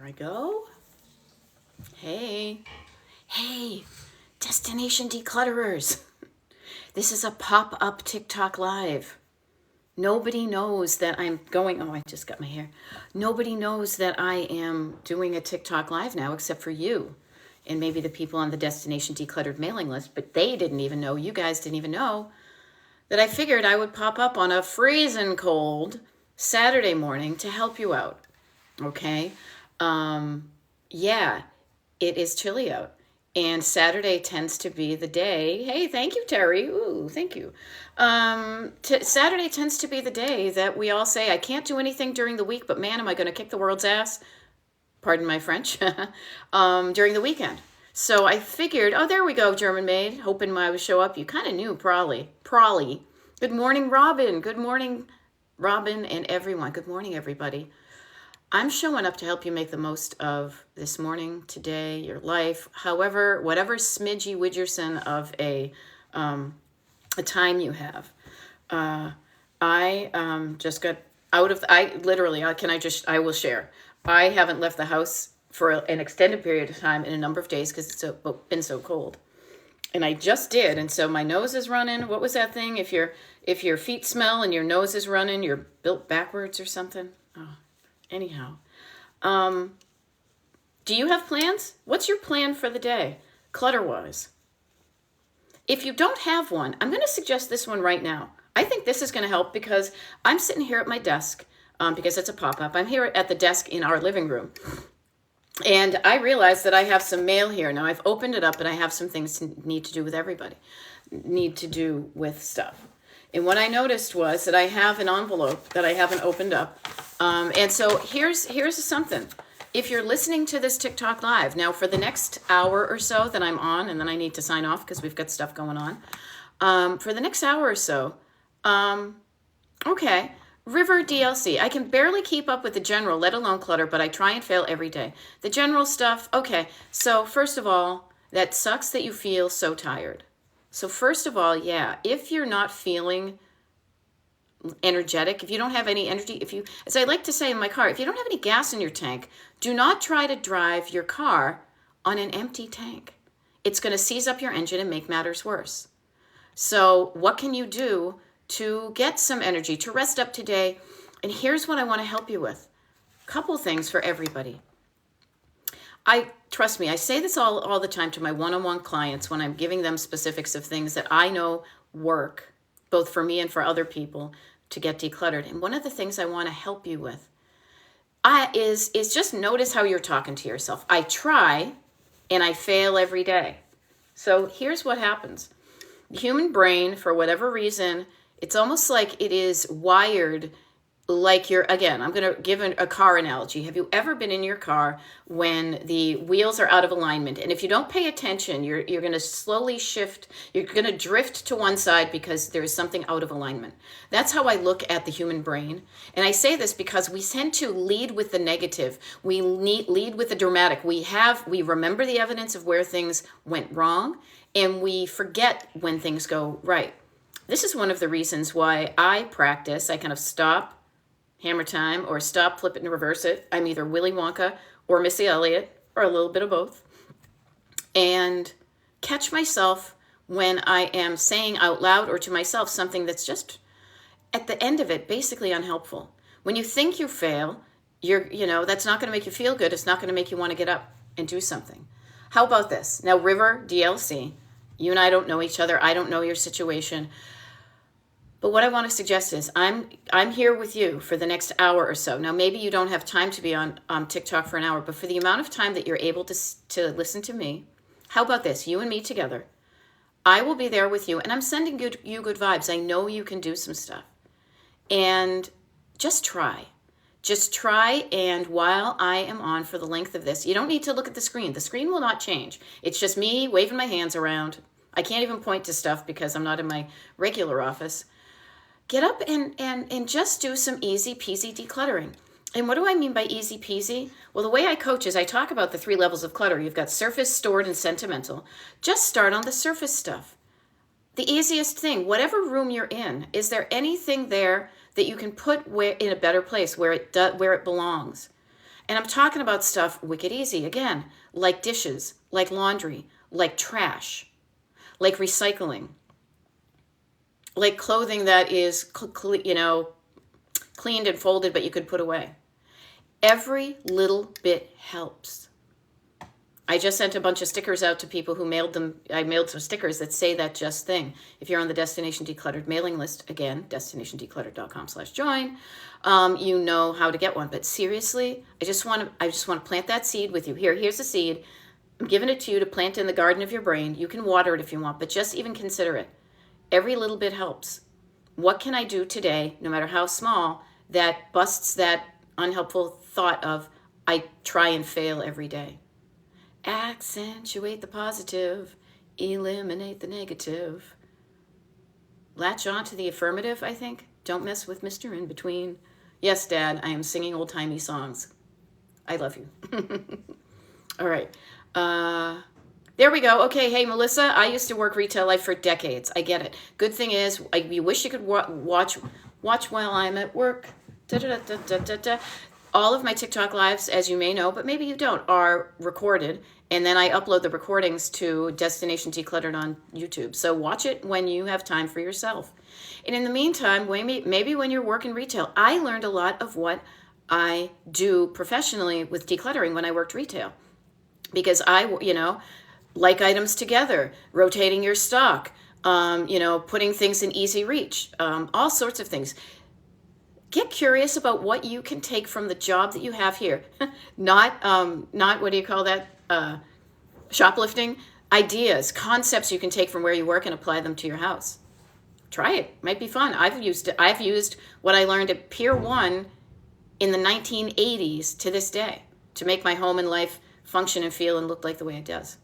There I go. Hey, hey, Destination Declutterers. This is a pop-up TikTok live. Nobody knows that I'm going, oh, I just got my hair. Nobody knows that I am doing a TikTok live now except for you and maybe the people on the Destination Decluttered mailing list, but they didn't even know, you guys didn't even know that I figured I would pop up on a freezing cold Saturday morning to help you out. Okay? Yeah, it is chilly out. And Saturday tends to be the day. Hey, thank you, Terry. Ooh, thank you. Saturday tends to be the day that we all say, I can't do anything during the week, but man, am I going to kick the world's ass? Pardon my French. During the weekend. So I figured, oh, there we go, German maid. Hoping I would show up. You kind of knew, probably. Good morning, Robin. Good morning, Robin and everyone. Good morning, everybody. I'm showing up to help you make the most of this morning, today, your life, however, whatever smidgy widgerson of a time you have. I just got out of, I will share. I haven't left the house for an extended period of time in a number of days because it's been so cold. And I just did, and so my nose is running. What was that thing? If your feet smell and your nose is running, you're built backwards or something. Oh. Anyhow, do you have plans? What's your plan for the day, clutter-wise? If you don't have one, I'm going to suggest this one right now. I think this is going to help because I'm sitting here at my desk because it's a pop-up. I'm here at the desk in our living room. And I realized that I have some mail here. Now, I've opened it up, and I have some things to need to do with everybody, need to do with stuff. And what I noticed was that I have an envelope that I haven't opened up. And so here's something. If you're listening to this TikTok live, now for the next hour or so that I'm on, and then I need to sign off because we've got stuff going on. For the next hour or so, okay, River DLC. I can barely keep up with the general, let alone clutter, but I try and fail every day. The general stuff, okay. So first of all, that sucks that you feel so tired. So first of all, yeah, if you're not feeling energetic, if you don't have any energy, as I like to say in my car, if you don't have any gas in your tank, do not try to drive your car on an empty tank. It's going to seize up your engine and make matters worse. So what can you do to get some energy, to rest up today? And here's what I want to help you with. A couple things for everybody. Trust me, I say this all the time to my one-on-one clients when I'm giving them specifics of things that I know work, both for me and for other people, to get decluttered. And one of the things I want to help you with is just notice how you're talking to yourself. I try and I fail every day. So here's what happens. The human brain, for whatever reason, it's almost like it is wired like I'm going to give a car analogy. Have you ever been in your car when the wheels are out of alignment? And if you don't pay attention, you're going to slowly shift. You're going to drift to one side because there is something out of alignment. That's how I look at the human brain. And I say this because we tend to lead with the negative. We lead with the dramatic. We remember the evidence of where things went wrong, and we forget when things go right. This is one of the reasons why I kind of stop, hammer time, or stop, flip it, and reverse it. I'm either Willy Wonka or Missy Elliott, or a little bit of both. And catch myself when I am saying out loud or to myself something that's just, at the end of it, basically unhelpful. When you think you fail, that's not going to make you feel good. It's not going to make you want to get up and do something. How about this? Now, River DLC, you and I don't know each other. I don't know your situation. But what I want to suggest is I'm here with you for the next hour or so. Now, maybe you don't have time to be on TikTok for an hour, but for the amount of time that you're able to listen to me, how about this? You and me together. I will be there with you, and I'm sending you good vibes. I know you can do some stuff. And just try. Just try, and while I am on for the length of this, you don't need to look at the screen. The screen will not change. It's just me waving my hands around. I can't even point to stuff because I'm not in my regular office. Get up and just do some easy peasy decluttering. And what do I mean by easy peasy? Well, the way I coach is I talk about the 3 levels of clutter. You've got surface, stored, and sentimental. Just start on the surface stuff. The easiest thing, whatever room you're in, is there anything there that you can put in a better place where it belongs? And I'm talking about stuff wicked easy, again, like dishes, like laundry, like trash, like recycling, like clothing that is, cleaned and folded, but you could put away. Every little bit helps. I just sent a bunch of stickers out to people who mailed them. I mailed some stickers that say that just thing. If you're on the Destination Decluttered mailing list, again, destinationdecluttered.com/join, you know how to get one. But seriously, I just want to plant that seed with you. Here's the seed. I'm giving it to you to plant in the garden of your brain. You can water it if you want, but just even consider it. Every little bit helps. What can I do today, no matter how small, that busts that unhelpful thought of I try and fail every day? Accentuate the positive, eliminate the negative. Latch on to the affirmative, I think. Don't mess with Mr. In Between. Yes, Dad, I am singing old-timey songs. I love you. All right. There we go. Okay, hey, Melissa, I used to work retail life for decades. I get it. Good thing is, you wish you could watch while I'm at work. Da-da-da-da-da-da. All of my TikTok lives, as you may know, but maybe you don't, are recorded. And then I upload the recordings to Destination Decluttered on YouTube. So watch it when you have time for yourself. And in the meantime, maybe when you're working retail, I learned a lot of what I do professionally with decluttering when I worked retail. Because like items together, rotating your stock, putting things in easy reach, all sorts of things. Get curious about what you can take from the job that you have here. not what do you call that? Shoplifting. Ideas, concepts you can take from where you work and apply them to your house. Try it. Might be fun. I've used what I learned at Pier 1 in the 1980s to this day to make my home and life function and feel and look like the way it does.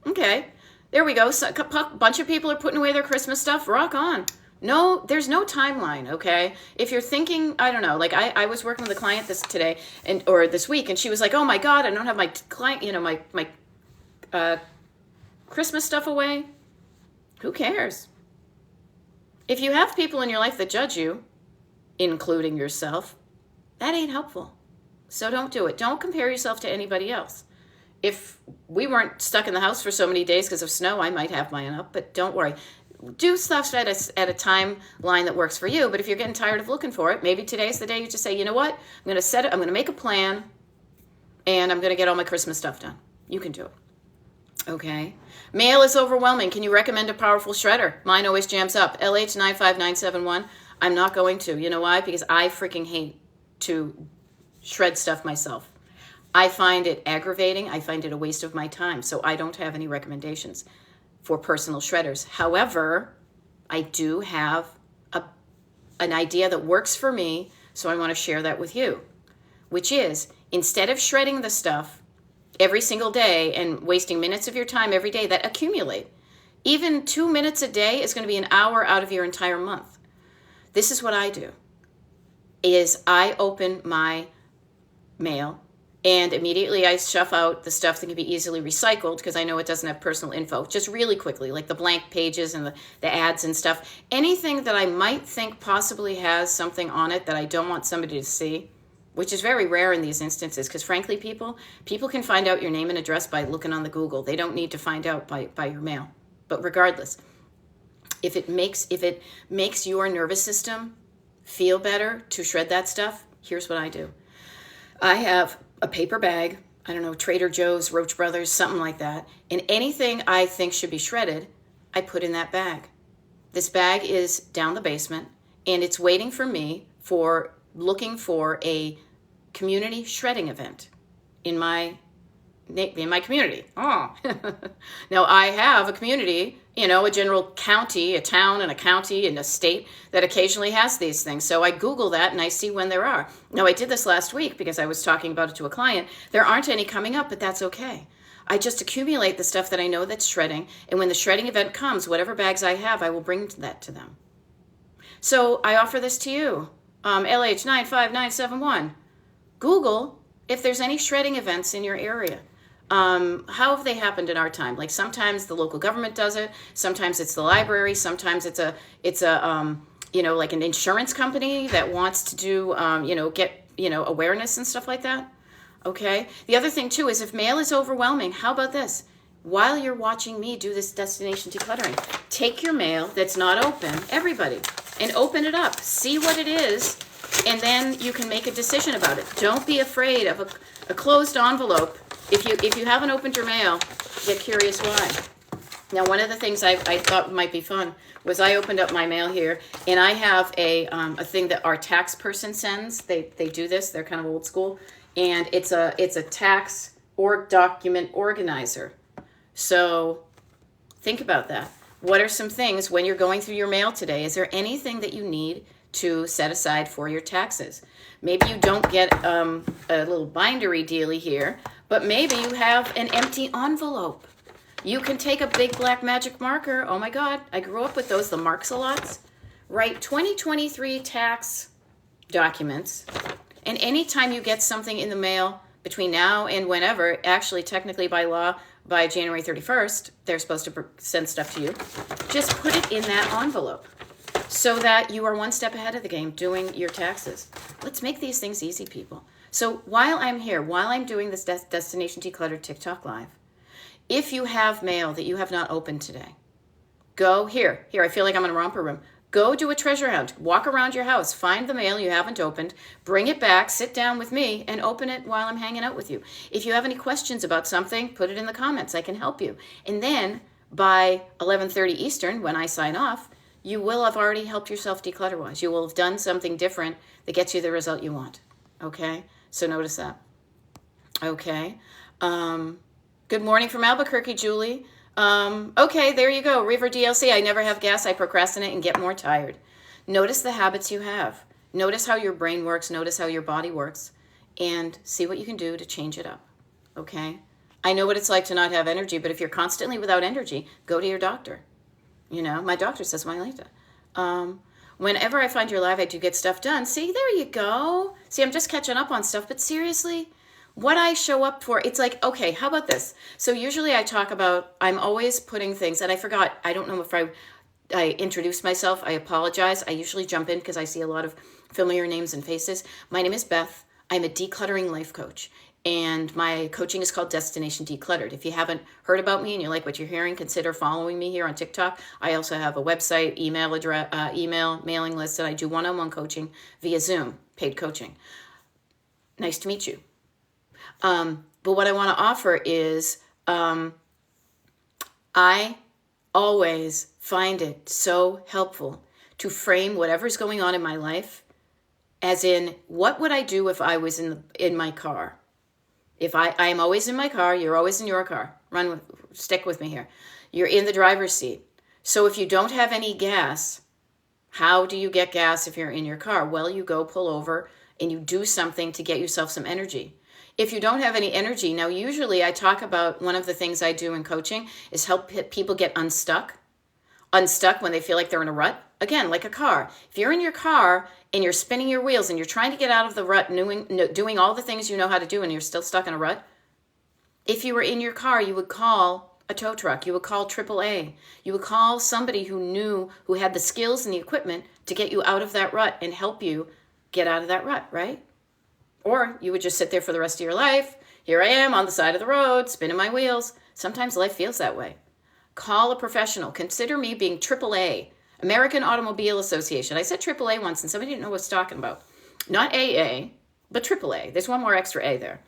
Okay, there we go. So, a bunch of people are putting away their Christmas stuff. Rock on. No, there's no timeline, okay? If you're thinking, I don't know, like I was working with a client this week, and she was like, oh my God, I don't have my client, my Christmas stuff away. Who cares? If you have people in your life that judge you, including yourself, that ain't helpful. So don't do it. Don't compare yourself to anybody else. If we weren't stuck in the house for so many days because of snow, I might have mine up, but don't worry. Do stuff at a timeline that works for you. But if you're getting tired of looking for it, maybe today's the day you just say, you know what? I'm going to set it. I'm going to make a plan, and I'm going to get all my Christmas stuff done. You can do it. Okay. Mail is overwhelming. Can you recommend a powerful shredder? Mine always jams up. LH95971. I'm not going to. You know why? Because I freaking hate to shred stuff myself. I find it aggravating. I find it a waste of my time. So I don't have any recommendations for personal shredders. However, I do have an idea that works for me, so I want to share that with you, which is instead of shredding the stuff every single day and wasting minutes of your time every day that accumulate, even 2 minutes a day is going to be an hour out of your entire month. This is what I do, is I open my mail and immediately I stuff out the stuff that can be easily recycled because I know it doesn't have personal info, just really quickly, like the blank pages and the ads and stuff. Anything that I might think possibly has something on it that I don't want somebody to see, which is very rare in these instances because frankly, people can find out your name and address by looking on the Google. They don't need to find out by your mail. But regardless, if it makes your nervous system feel better to shred that stuff, here's what I do. I have a paper bag, I don't know, Trader Joe's, Roach Brothers, something like that. And anything I think should be shredded, I put in that bag. This bag is down the basement, and it's waiting for me looking for a community shredding event in my community. Oh, now I have a community, a general county, a town and a county and a state that occasionally has these things. So I Google that and I see when there are. Now I did this last week because I was talking about it to a client. There aren't any coming up, but that's okay. I just accumulate the stuff that I know that's shredding. And when the shredding event comes, whatever bags I have, I will bring that to them. So I offer this to you. LH95971. Google if there's any shredding events in your area. How have they happened in our time? Like sometimes the local government does it. Sometimes it's the library. Sometimes it's a like an insurance company that wants to do, get awareness and stuff like that. Okay? The other thing too is if mail is overwhelming, how about this? While you're watching me do this destination decluttering, take your mail that's not open, everybody, and open it up. See what it is, and then you can make a decision about it. Don't be afraid of a closed envelope. If you haven't opened your mail, get curious why. Now, one of the things I thought might be fun was I opened up my mail here, and I have a thing that our tax person sends. They do this. They're kind of old school, and it's a tax document organizer. So think about that. What are some things when you're going through your mail today? Is there anything that you need to set aside for your taxes? Maybe you don't get a little bindery dealy here, but maybe you have an empty envelope. You can take a big black magic marker. Oh my God, I grew up with those, the Marks-a-Lots. Write 2023 tax documents, and anytime you get something in the mail between now and whenever, actually technically by law, by January 31st, they're supposed to send stuff to you. Just put it in that envelope so that you are one step ahead of the game doing your taxes. Let's make these things easy, people. So while I'm here, while I'm doing this Destination Decluttered TikTok Live, if you have mail that you have not opened today, go here. I feel like I'm in a romper room. Go do a treasure hunt. Walk around your house. Find the mail you haven't opened. Bring it back. Sit down with me and open it while I'm hanging out with you. If you have any questions about something, put it in the comments. I can help you. And then by 11:30 Eastern, when I sign off, you will have already helped yourself declutter-wise. You will have done something different that gets you the result you want. Okay? So notice that. Okay. Good morning from Albuquerque, Julie. Okay, there you go. River DLC, I never have gas. I procrastinate and get more tired. Notice the habits you have. Notice how your brain works. Notice how your body works. And see what you can do to change it up. Okay? I know what it's like to not have energy, but if you're constantly without energy, go to your doctor. You know, my doctor says, Myleta. Whenever I find your live, I do get stuff done. See, there you go. See, I'm just catching up on stuff, but seriously, what I show up for, it's like, okay, how about this? So usually I talk about, I'm always putting things, and I forgot, I don't know if I introduced myself, I apologize. I usually jump in because I see a lot of familiar names and faces. My name is Beth. I'm a decluttering life coach, and my coaching is called Destination Decluttered. If you haven't heard about me and you like what you're hearing, consider following me here on TikTok. I also have a website, email address, email, mailing list, and I do one-on-one coaching via Zoom, paid coaching. Nice to meet you. But what I want to offer is I always find it so helpful to frame whatever's going on in my life as in, what would I do if I was in my car? If I am always in my car, you're always in your car. Stick with me here. You're in the driver's seat. So if you don't have any gas, how do you get gas if you're in your car? Well, you go pull over and you do something to get yourself some energy. If you don't have any energy, now usually I talk about one of the things I do in coaching is help people get unstuck when they feel like they're in a rut. Again, like a car. If you're in your car and you're spinning your wheels and you're trying to get out of the rut, doing all the things you know how to do and you're still stuck in a rut, if you were in your car, you would call a tow truck. You would call AAA. You would call somebody who had the skills and the equipment to get you out of that rut and help you get out of that rut, right? Or you would just sit there for the rest of your life. Here I am on the side of the road, spinning my wheels. Sometimes life feels that way. Call a professional. Consider me being AAA, American Automobile Association. I said AAA once and somebody didn't know what I was talking about. Not AA, but AAA. There's one more extra A there.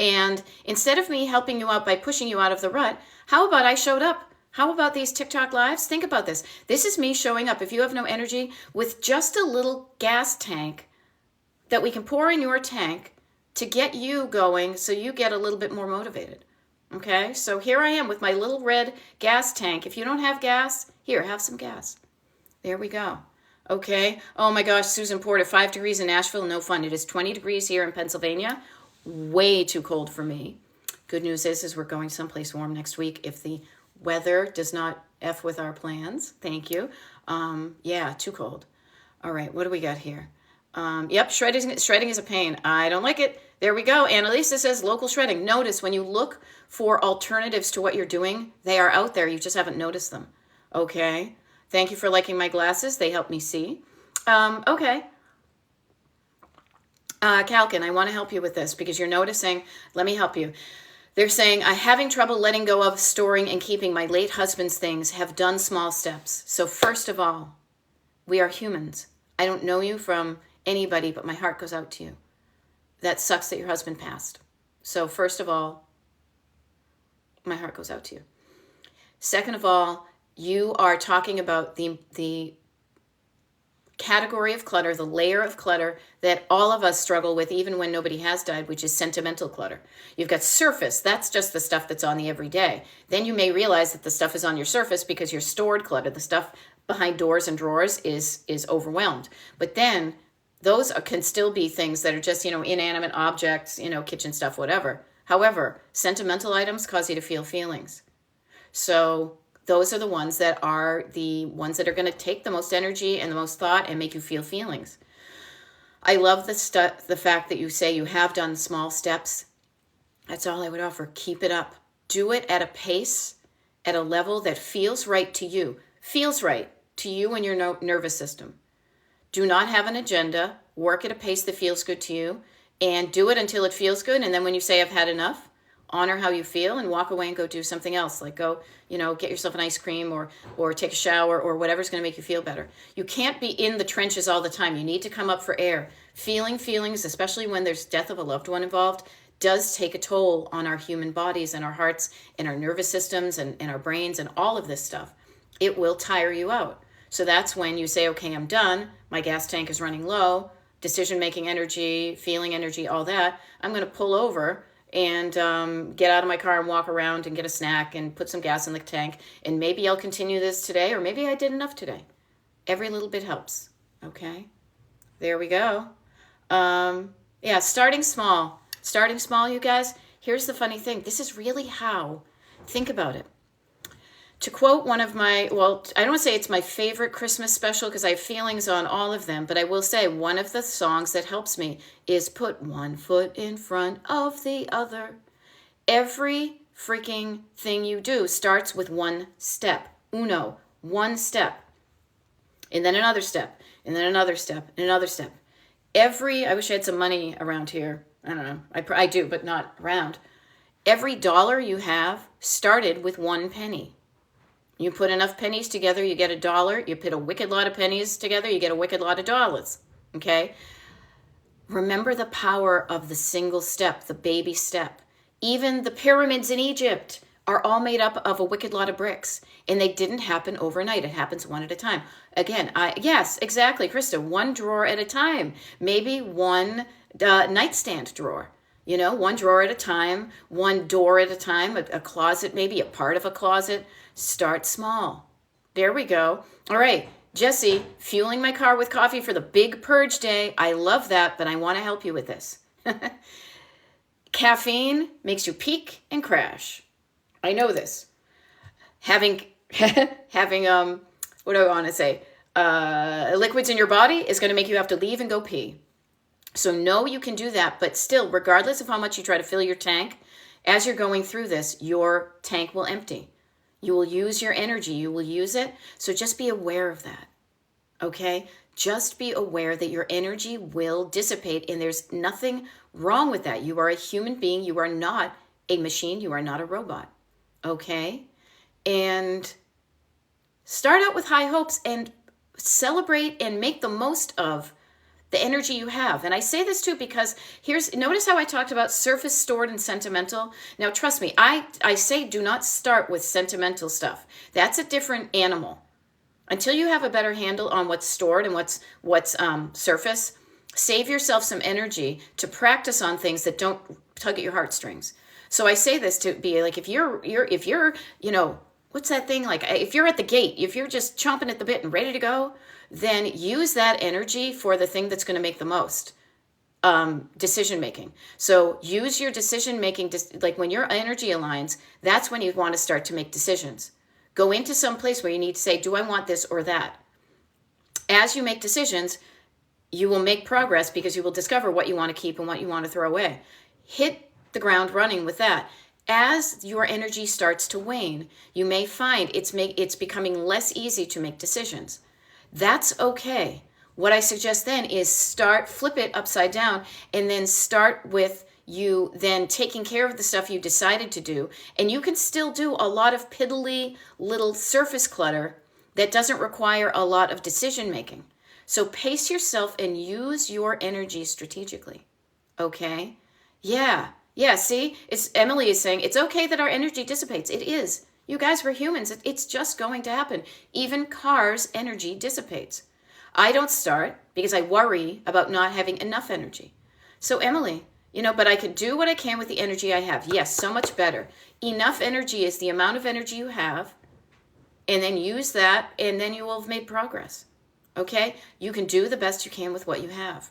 And instead of me helping you out by pushing you out of the rut, how about I showed up? How about these TikTok lives? Think about this. This is me showing up, if you have no energy, with just a little gas tank that we can pour in your tank to get you going so you get a little bit more motivated. Okay, so here I am with my little red gas tank. If you don't have gas, here, have some gas. There we go. Okay, oh my gosh, Susan Porter, 5 degrees in Nashville, no fun. It is 20 degrees here in Pennsylvania. Way too cold for me. Good news is we're going someplace warm next week if the weather does not F with our plans. Thank you. Yeah, too cold. All right, what do we got here? Yep, shredding is a pain. I don't like it. There we go. Annalisa says local shredding. Notice when you look for alternatives to what you're doing, they are out there. You just haven't noticed them. Okay. Thank you for liking my glasses. They help me see. Okay. Calkin, I want to help you with this because you're noticing, let me help you. They're saying, I'm having trouble letting go of storing and keeping my late husband's things, have done small steps. So first of all, we are humans. I don't know you from anybody, but my heart goes out to you. That sucks that your husband passed. So first of all, my heart goes out to you. Second of all, you are talking about the category of clutter, the layer of clutter that all of us struggle with even when nobody has died, which is sentimental clutter. You've got surface, that's just the stuff that's on the everyday. Then you may realize that the stuff is on your surface because you're stored clutter. The stuff behind doors and drawers is overwhelmed. But then those can still be things that are just, inanimate objects, kitchen stuff, whatever. However, sentimental items cause you to feel feelings. So those are the ones that are going to take the most energy and the most thought and make you feel feelings. I love the fact that you say you have done small steps. That's all I would offer. Keep it up. Do it at a pace, at a level that feels right to you. Feels right to you and your nervous system. Do not have an agenda. Work at a pace that feels good to you. And do it until it feels good. And then when you say, I've had enough, honor how you feel and walk away and go do something else. Like go, get yourself an ice cream or take a shower or whatever's going to make you feel better. You can't be in the trenches all the time. You need to come up for air. Feeling feelings, especially when there's death of a loved one involved, does take a toll on our human bodies and our hearts and our nervous systems and our brains and all of this stuff. It will tire you out. So that's when you say, okay, I'm done. My gas tank is running low. Decision-making energy, feeling energy, all that. I'm going to pull over and get out of my car and walk around and get a snack and put some gas in the tank. And maybe I'll continue this today, or maybe I did enough today. Every little bit helps. Okay? There we go. Starting small. Starting small, you guys. Here's the funny thing. This is really how. Think about it. To quote one of my, I don't want to say it's my favorite Christmas special because I have feelings on all of them, but I will say one of the songs that helps me is put one foot in front of the other. Every freaking thing you do starts with one step. One step. And then another step. And then another step. And another step. I wish I had some money around here. I don't know. I do, but not around. Every dollar you have started with one penny. You put enough pennies together, you get $1. You put a wicked lot of pennies together, you get a wicked lot of dollars. Okay? Remember the power of the single step, the baby step. Even the pyramids in Egypt are all made up of a wicked lot of bricks. And they didn't happen overnight. It happens one at a time. Again, yes, exactly, Krista. One drawer at a time. Maybe one nightstand drawer. One drawer at a time, one door at a time, a closet, maybe a part of a closet. Start small. There we go. All right, Jesse, fueling my car with coffee for the big purge day. I love that, but I want to help you with this. Caffeine makes you peak and crash. I know this. Having what do I want to say? Liquids in your body is going to make you have to leave and go pee. So no, you can do that, but still, regardless of how much you try to fill your tank, as you're going through this, your tank will empty. You will use your energy. You will use it. So just be aware of that. Okay? Just be aware that your energy will dissipate, and there's nothing wrong with that. You are a human being. You are not a machine. You are not a robot. Okay? And start out with high hopes and celebrate and make the most of the energy you have. And I say this too because notice how I talked about surface, stored, and sentimental. Now, trust me, I say do not start with sentimental stuff. That's a different animal. Until you have a better handle on what's stored and what's surface, save yourself some energy to practice on things that don't tug at your heartstrings. So I say this to be like, if you're what's that thing? Like if you're at the gate, if you're just chomping at the bit and ready to go, then use that energy for the thing that's going to make the most decision making. So use your decision making, like when your energy aligns, that's when you want to start to make decisions. Go into some place where you need to say, do I want this or that? As you make decisions, you will make progress because you will discover what you want to keep and what you want to throw away. Hit the ground running with that. As your energy starts to wane, you may find it's becoming less easy to make decisions. That's okay. what I suggest then is flip it upside down, and then start with you then taking care of the stuff you decided to do. And you can still do a lot of piddly little surface clutter that doesn't require a lot of decision making. So pace yourself and use your energy strategically. Okay? Yeah. Yeah, see? Emily is saying it's okay that our energy dissipates. It is. You guys, we're humans. It's just going to happen. Even cars' energy dissipates. I don't start because I worry about not having enough energy. So Emily, but I could do what I can with the energy I have. Yes, so much better. Enough energy is the amount of energy you have, and then use that, and then you will have made progress. Okay? You can do the best you can with what you have.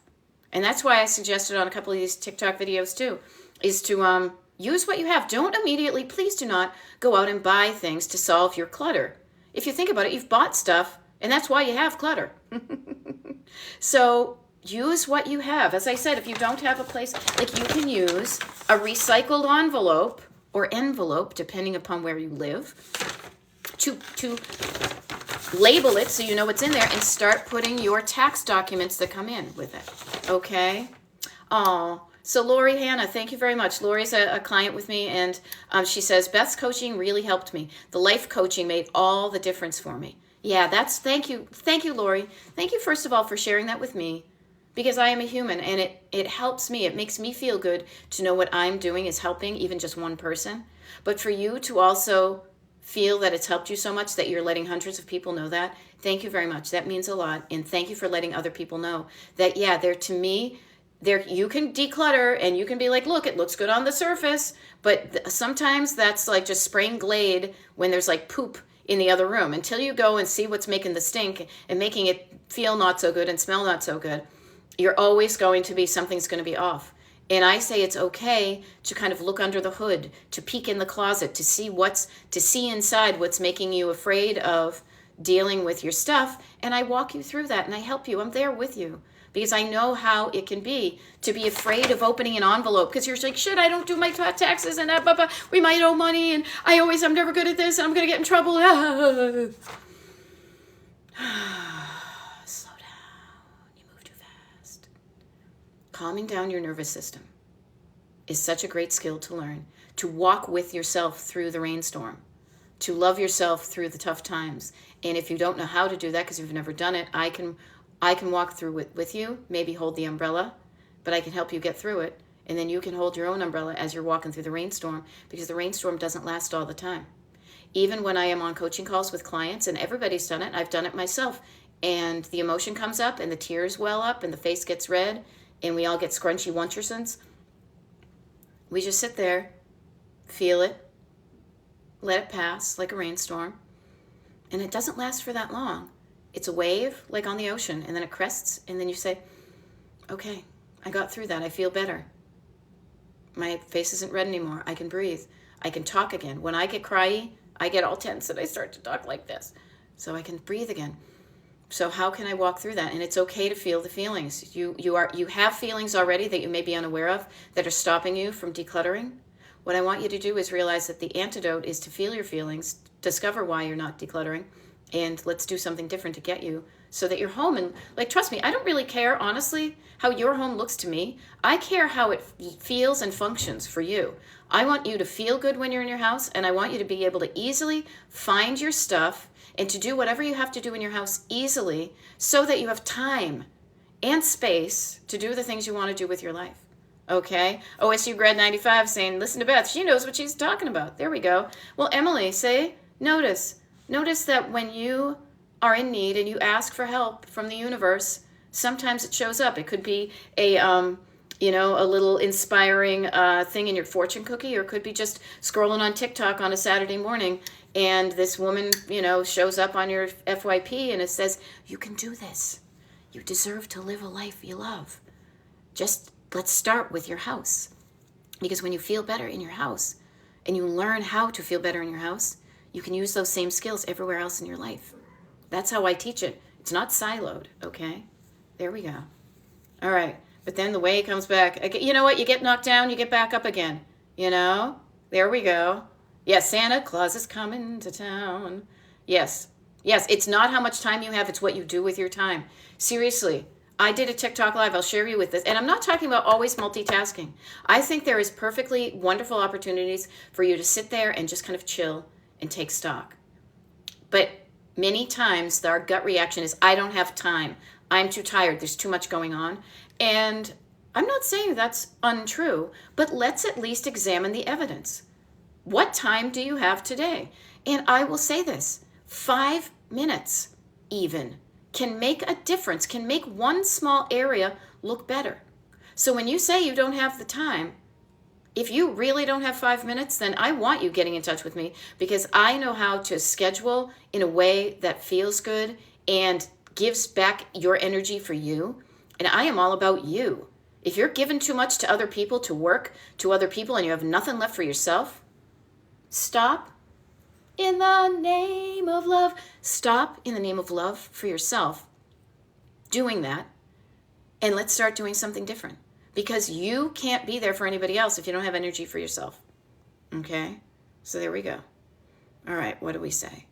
And that's why I suggested on a couple of these TikTok videos too, is to use what you have. Don't immediately, please do not go out and buy things to solve your clutter. If you think about it, you've bought stuff, and that's why you have clutter. So use what you have. As I said, if you don't have a place, like you can use a recycled envelope or envelope, depending upon where you live, to label it so you know what's in there, and start putting your tax documents that come in with it. Okay? Oh, so Lori Hannah, thank you very much. Lori's a client with me, and she says, Beth's coaching really helped me. The life coaching made all the difference for me. Yeah, thank you. Thank you, Lori. Thank you, first of all, for sharing that with me, because I am a human, and it helps me. It makes me feel good to know what I'm doing is helping even just one person. But for you to also feel that it's helped you so much that you're letting hundreds of people know that, thank you very much. That means a lot. And thank you for letting other people know that, yeah, you can declutter and you can be like, look, it looks good on the surface. But sometimes that's like just spraying Glade when there's like poop in the other room. Until you go and see what's making the stink and making it feel not so good and smell not so good, you're always going to be, something's going to be off. And I say it's okay to kind of look under the hood, to peek in the closet, to see inside what's making you afraid of dealing with your stuff. And I walk you through that and I help you. I'm there with you because I know how it can be to be afraid of opening an envelope because you're like, shit, I don't do my taxes and we might owe money and I'm never good at this and I'm going to get in trouble. Slow down. You move too fast. Calming down your nervous system is such a great skill to learn. To walk with yourself through the rainstorm. To love yourself through the tough times. And if you don't know how to do that because you've never done it, I can walk through it with you, maybe hold the umbrella, but I can help you get through it. And then you can hold your own umbrella as you're walking through the rainstorm, because the rainstorm doesn't last all the time. Even when I am on coaching calls with clients, and everybody's done it, I've done it myself, and the emotion comes up and the tears well up and the face gets red and we all get scrunchy Wunchersons. We just sit there, feel it, let it pass like a rainstorm, and it doesn't last for that long. It's a wave like on the ocean, and then it crests, and then you say, okay, I got through that. I feel better. My face isn't red anymore. I can breathe. I can talk again. When I get cryy, I get all tense and I start to talk like this. So I can breathe again. So how can I walk through that? And it's okay to feel the feelings. You have feelings already that you may be unaware of that are stopping you from decluttering. What I want you to do is realize that the antidote is to feel your feelings, discover why you're not decluttering, and let's do something different to get you so that you're home. And like, trust me, I don't really care, honestly, how your home looks to me. I care how it feels and functions for you. I want you to feel good when you're in your house, and I want you to be able to easily find your stuff and to do whatever you have to do in your house easily so that you have time and space to do the things you want to do with your life. Okay? OSU grad 95 saying, listen to Beth. She knows what she's talking about. There we go. Well, Emily, notice that when you are in need and you ask for help from the universe, sometimes it shows up. It could be a little inspiring thing in your fortune cookie, or it could be just scrolling on TikTok on a Saturday morning and this woman, shows up on your FYP and it says, you can do this. You deserve to live a life you love. Just let's start with your house. Because when you feel better in your house and you learn how to feel better in your house, you can use those same skills everywhere else in your life. That's how I teach it. It's not siloed, okay? There we go. All right. But then the way it comes back, you know what? You get knocked down, you get back up again. There we go. Yes, Santa Claus is coming to town. Yes, Yes, it's not how much time you have, it's what you do with your time. Seriously, I did a TikTok live. I'll share you with this. And I'm not talking about always multitasking. I think there is perfectly wonderful opportunities for you to sit there and just kind of chill and take stock. But many times our gut reaction is, I don't have time. I'm too tired. There's too much going on. And I'm not saying that's untrue, but let's at least examine the evidence. What time do you have today? And I will say this, 5 minutes even can make a difference, can make one small area look better. So when you say you don't have the time, if you really don't have 5 minutes, then I want you getting in touch with me, because I know how to schedule in a way that feels good and gives back your energy for you. And I am all about you. If you're giving too much to other people, to work, to other people, and you have nothing left for yourself, stop. In the name of love. Stop in the name of love for yourself doing that, and let's start doing something different, because you can't be there for anybody else if you don't have energy for yourself. Okay? So there we go. All right, what do we say?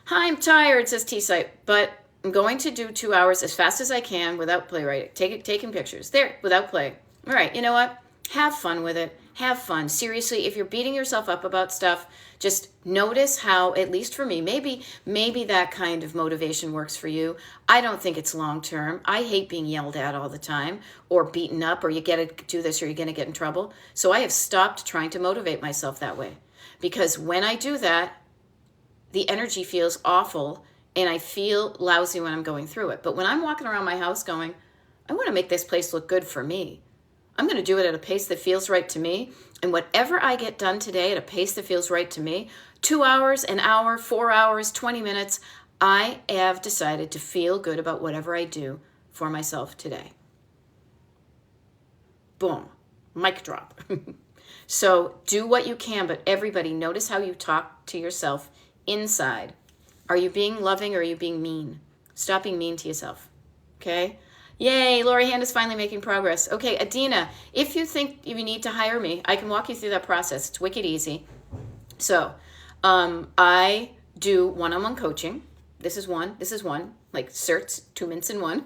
Hi, I'm tired, says T-Site, but I'm going to do 2 hours as fast as I can without playwriting, taking pictures. There, without play. All right, you know what? Have fun with it. Have fun. Seriously, if you're beating yourself up about stuff, just notice how, at least for me, maybe that kind of motivation works for you. I don't think it's long term. I hate being yelled at all the time, or beaten up, or you got to do this or you're going to get in trouble. So I have stopped trying to motivate myself that way, because when I do that, the energy feels awful and I feel lousy when I'm going through it. But when I'm walking around my house going, I want to make this place look good for me, I'm going to do it at a pace that feels right to me. And whatever I get done today at a pace that feels right to me, 2 hours, an hour, 4 hours, 20 minutes, I have decided to feel good about whatever I do for myself today. Boom. Mic drop. So do what you can, but everybody, notice how you talk to yourself inside. Are you being loving, or are you being mean? Stop being mean to yourself. Okay? Yay, Lori Hand is finally making progress. Okay, Adina, if you think you need to hire me, I can walk you through that process. It's wicked easy. So I do one-on-one coaching. This is one, like certs, 2 minutes in one.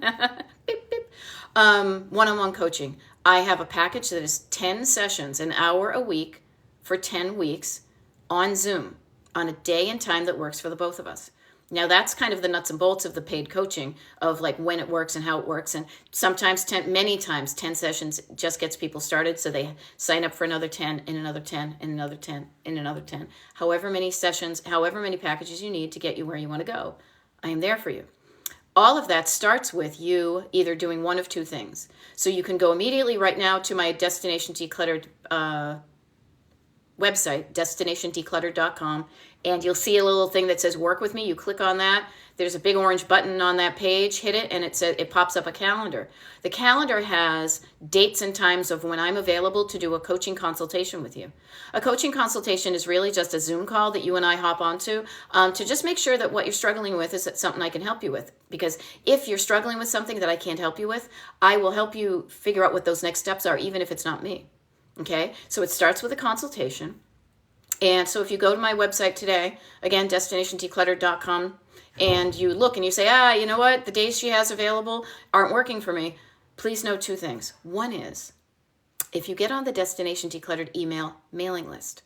Beep, beep. One-on-one coaching. I have a package that is 10 sessions, an hour a week for 10 weeks on Zoom, on a day and time that works for the both of us. Now that's kind of the nuts and bolts of the paid coaching, of like when it works and how it works. And sometimes many times 10 sessions just gets people started. So they sign up for another 10 and another 10 and another 10 and another 10. However many sessions, however many packages you need to get you where you want to go, I am there for you. All of that starts with you either doing one of two things. So you can go immediately right now to my Destination Decluttered website, destinationdecluttered.com, and you'll see a little thing that says work with me. You click on that. There's a big orange button on that page. Hit it, and it pops up a calendar. The calendar has dates and times of when I'm available to do a coaching consultation with you. A coaching consultation is really just a Zoom call that you and I hop onto to just make sure that what you're struggling with is something I can help you with. Because if you're struggling with something that I can't help you with, I will help you figure out what those next steps are, even if it's not me. Okay, so it starts with a consultation. And so if you go to my website today, again, destinationdecluttered.com, and you look and you say, you know what, the days she has available aren't working for me, please note two things. One is, if you get on the Destination Decluttered email mailing list,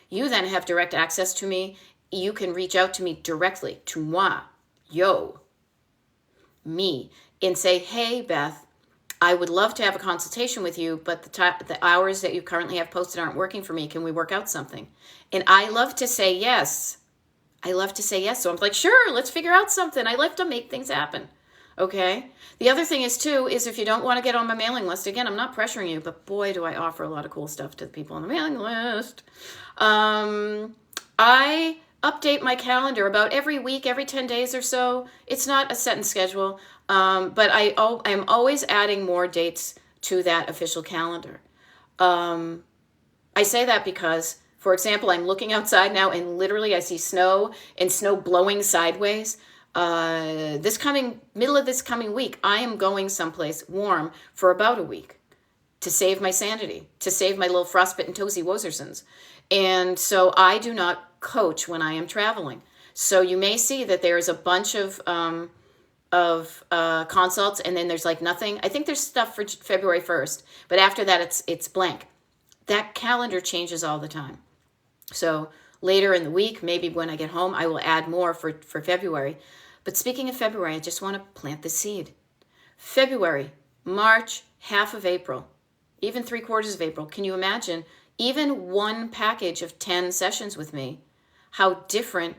you then have direct access to me. You can reach out to me directly, to moi, me, and say, hey, Beth, I would love to have a consultation with you, but the hours that you currently have posted aren't working for me. Can we work out something? And I love to say yes. So I'm like, sure, let's figure out something. I love to make things happen. Okay? The other thing is, too, is if you don't want to get on my mailing list, again, I'm not pressuring you, but boy, do I offer a lot of cool stuff to the people on the mailing list. I update my calendar about every week, every 10 days or so. It's not a set and schedule. But I'm always adding more dates to that official calendar. I say that because, for example, I'm looking outside now and literally I see snow and snow blowing sideways. Middle of this coming week, I am going someplace warm for about a week to save my sanity, to save my little frostbitten toesy wozersons. And so I do not coach when I am traveling. So you may see that there's a bunch of consults, and then there's like nothing. I think there's stuff for February 1st, but after that it's blank. That calendar changes all the time. So later in the week, maybe when I get home, I will add more for February. But speaking of February, I just want to plant the seed. February, March, half of April, even 3/4 of April. Can you imagine even one package of 10 sessions with me, how different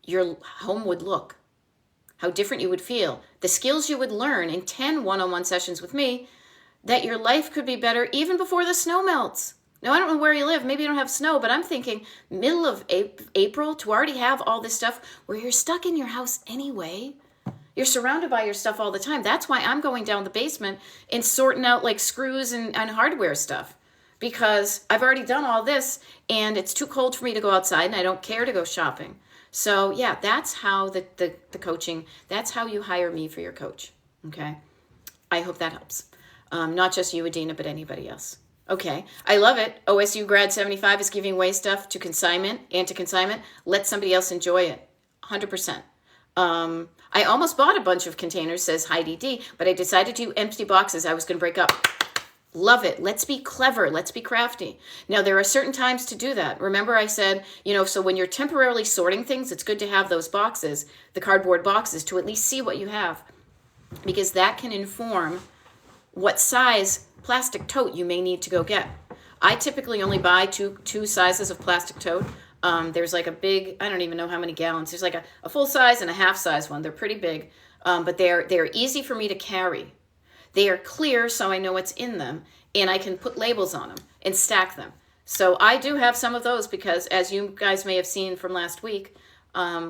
your home would look, how different you would feel, the skills you would learn in 10 one-on-one sessions with me, that your life could be better even before the snow melts. Now, I don't know where you live. Maybe you don't have snow, but I'm thinking middle of April to already have all this stuff where you're stuck in your house anyway. You're surrounded by your stuff all the time. That's why I'm going down the basement and sorting out like screws and hardware stuff, because I've already done all this and it's too cold for me to go outside and I don't care to go shopping. So yeah, that's how the coaching, that's how you hire me for your coach. Okay. I hope that helps. Not just you, Adina, but anybody else. Okay, I love it. OSU Grad 75 is giving away stuff to consignment and to consignment. Let somebody else enjoy it. 100%. I almost bought a bunch of containers, says Heidi D, but I decided to empty boxes I was going to break up. Love it. Let's be clever. Let's be crafty. Now, there are certain times to do that. Remember I said, so when you're temporarily sorting things, it's good to have those boxes, the cardboard boxes, to at least see what you have, because that can inform what size plastic tote you may need to go get. I typically only buy two sizes of plastic tote. There's like a big, I don't even know how many gallons. There's like a full size and a half size one. They're pretty big, but they're easy for me to carry. They are clear, so I know what's in them, and I can put labels on them and stack them. So I do have some of those because, as you guys may have seen from last week,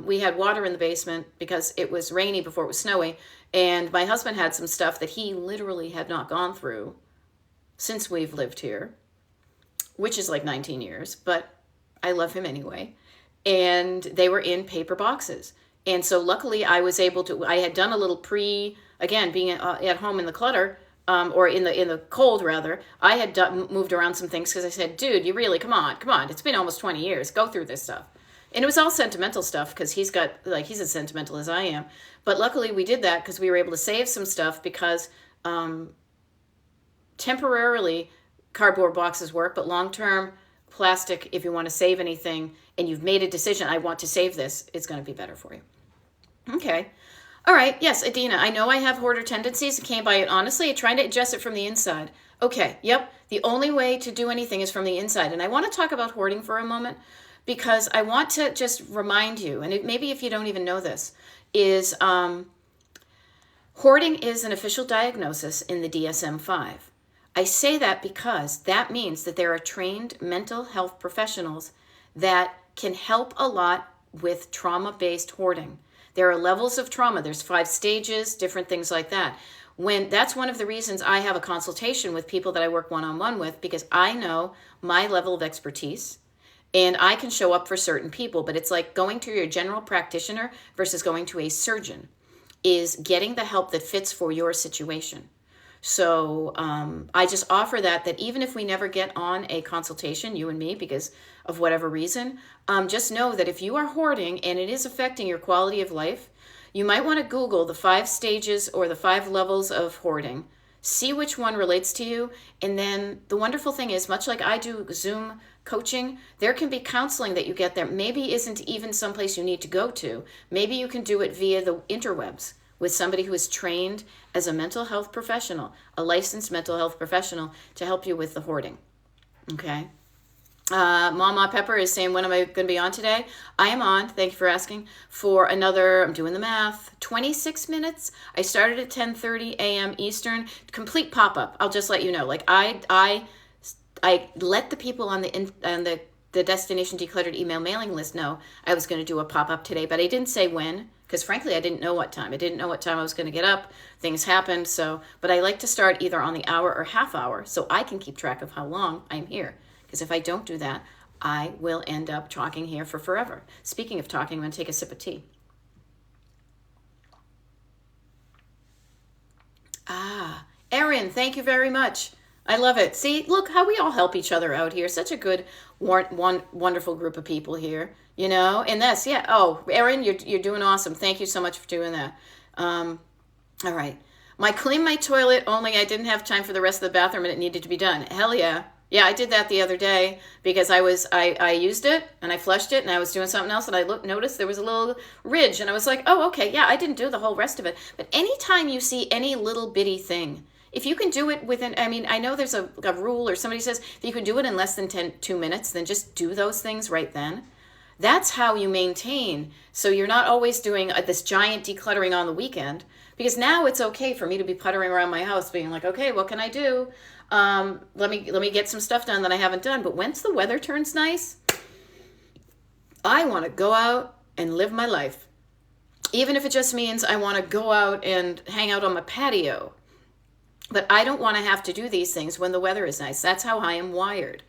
we had water in the basement because it was rainy before it was snowy, and my husband had some stuff that he literally had not gone through since we've lived here, which is like 19 years, but I love him anyway. And they were in paper boxes. And so luckily I was able to, I had done a little again, being at home in the clutter, or in the cold rather, I had moved around some things because I said, dude, you really, come on. It's been almost 20 years. Go through this stuff. And it was all sentimental stuff because he's as sentimental as I am. But luckily we did that because we were able to save some stuff because temporarily cardboard boxes work, but long-term plastic, if you want to save anything and you've made a decision, I want to save this, it's going to be better for you. Okay. All right. Yes, Adina, I know I have hoarder tendencies. I came by it honestly. I tried to adjust it from the inside. Okay. Yep. The only way to do anything is from the inside. And I want to talk about hoarding for a moment because I want to just remind you, and maybe if you don't even know this, is hoarding is an official diagnosis in the DSM-5. I say that because that means that there are trained mental health professionals that can help a lot with trauma-based hoarding. There are levels of trauma. There's 5 stages, different things like that. That's one of the reasons I have a consultation with people that I work one-on-one with, because I know my level of expertise and I can show up for certain people, but it's like going to your general practitioner versus going to a surgeon, is getting the help that fits for your situation. So I just offer that even if we never get on a consultation, you and me, because of whatever reason, just know that if you are hoarding and it is affecting your quality of life, you might want to Google the 5 stages or the 5 levels of hoarding, see which one relates to you. And then the wonderful thing is, much like I do Zoom coaching, there can be counseling that you get there. Maybe isn't even someplace you need to go to. Maybe you can do it via the interwebs with somebody who is trained as a mental health professional, a licensed mental health professional, to help you with the hoarding. Okay. Mama Pepper is saying, when am I going to be on today? I am on, thank you for asking, for another, I'm doing the math, 26 minutes. I started at 10:30 a.m. Eastern, complete pop-up. I'll just let you know. Like I let the people on the Destination Decluttered email mailing list know I was going to do a pop-up today, but I didn't say when, because frankly, I didn't know what time. I didn't know what time I was going to get up. Things happened. But I like to start either on the hour or half hour so I can keep track of how long I'm here. Because if I don't do that, I will end up talking here for forever. Speaking of talking, I'm going to take a sip of tea. Erin, thank you very much. I love it. See, look how we all help each other out here. Such a good, wonderful group of people here, you know. And that's yeah. Oh, Erin, you're doing awesome. Thank you so much for doing that. All right. Clean my toilet, only I didn't have time for the rest of the bathroom and it needed to be done. Hell yeah. Yeah, I did that the other day because I used it and I flushed it and I was doing something else and I noticed there was a little ridge and I was like, oh, okay, yeah, I didn't do the whole rest of it. But anytime you see any little bitty thing, if you can do it within, I mean, I know there's a rule or somebody says if you can do it in less than 2 minutes, then just do those things right then. That's how you maintain. So you're not always doing this giant decluttering on the weekend, because now it's okay for me to be puttering around my house being like, okay, what can I do? Let me get some stuff done that I haven't done. But once the weather turns nice, I want to go out and live my life. Even if it just means I want to go out and hang out on my patio. But I don't want to have to do these things when the weather is nice. That's how I am wired.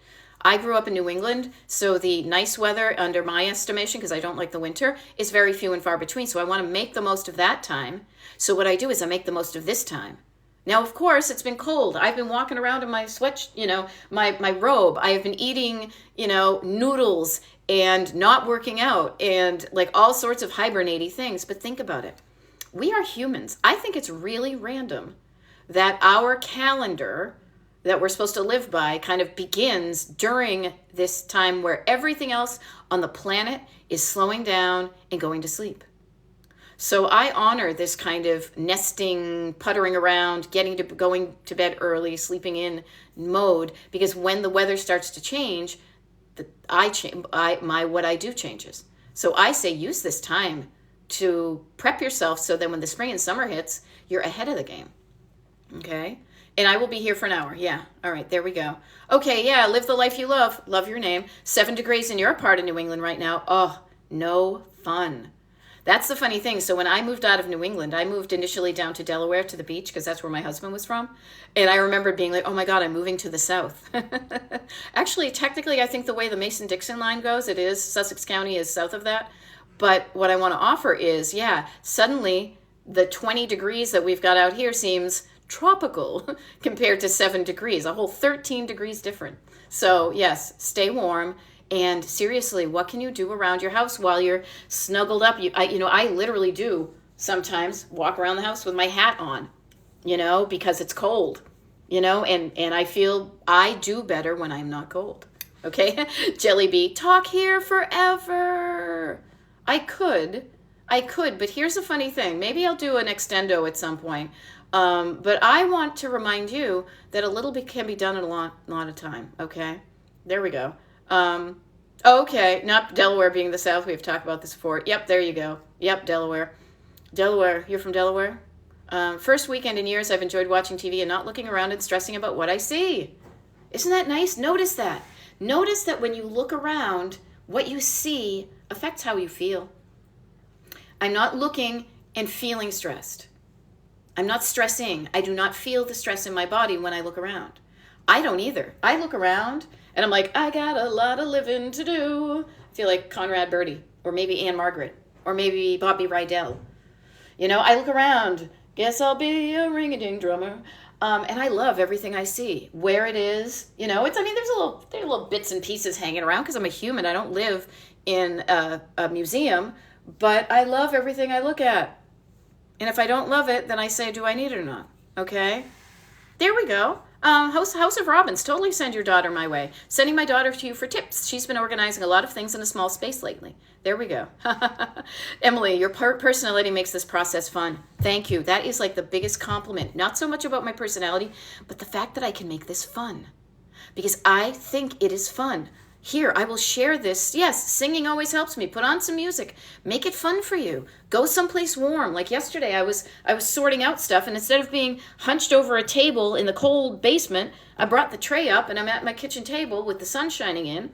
I grew up in New England, so the nice weather, under my estimation, because I don't like the winter, is very few and far between. So I want to make the most of that time. So what I do is I make the most of this time. Now, of course, it's been cold. I've been walking around in my my robe. I have been eating, noodles and not working out and like all sorts of hibernating things. But think about it. We are humans. I think it's really random that our calendar that we're supposed to live by kind of begins during this time where everything else on the planet is slowing down and going to sleep. So I honor this kind of nesting, puttering around, going to bed early, sleeping in mode, because when the weather starts to change, what I do changes. So I say use this time to prep yourself so that when the spring and summer hits, you're ahead of the game. Okay? And I will be here for an hour. Yeah. All right. There we go. Okay. Yeah. Live the life you love. Love your name. 7 degrees in your part of New England right now. Oh, no fun. That's the funny thing. So when I moved out of New England, I moved initially down to Delaware to the beach because that's where my husband was from. And I remember being like, oh my God, I'm moving to the south. Actually, technically, I think the way the Mason-Dixon line goes, it is Sussex County is south of that. But what I want to offer is, yeah, suddenly the 20 degrees that we've got out here seems tropical compared to 7 degrees, a whole 13 degrees different. So yes, stay warm. And seriously, what can you do around your house while you're snuggled up? I literally do sometimes walk around the house with my hat on, because it's cold, and I feel I do better when I'm not cold. Okay. Jelly Bee, talk here forever. I could, but here's a funny thing. Maybe I'll do an extendo at some point. But I want to remind you that a little bit can be done in a lot of time. Okay, there we go. Okay, not Delaware being the South. We've talked about this before. Yep, there you go. Yep, Delaware. Delaware, you're from Delaware? First weekend in years I've enjoyed watching TV and not looking around and stressing about what I see. Isn't that nice? Notice that. Notice that when you look around, what you see affects how you feel. I'm not looking and feeling stressed. I'm not stressing. I do not feel the stress in my body when I look around. I don't either. I look around and I'm like, I got a lot of living to do. I feel like Conrad Birdie, or maybe Anne Margaret, or maybe Bobby Rydell. I look around. Guess I'll be a ring-a-ding drummer. And I love everything I see. Where it is, there's little bits and pieces hanging around because I'm a human. I don't live in a museum, but I love everything I look at. And if I don't love it, then I say, do I need it or not? Okay? There we go. House of Robins, totally send your daughter my way. Sending my daughter to you for tips. She's been organizing a lot of things in a small space lately. There we go. Emily, your personality makes this process fun. Thank you. That is like the biggest compliment. Not so much about my personality, but the fact that I can make this fun. Because I think it is fun. Here, I will share this. Yes, singing always helps me. Put on some music. Make it fun for you. Go someplace warm. Like yesterday, I was sorting out stuff, and instead of being hunched over a table in the cold basement, I brought the tray up, and I'm at my kitchen table with the sun shining in,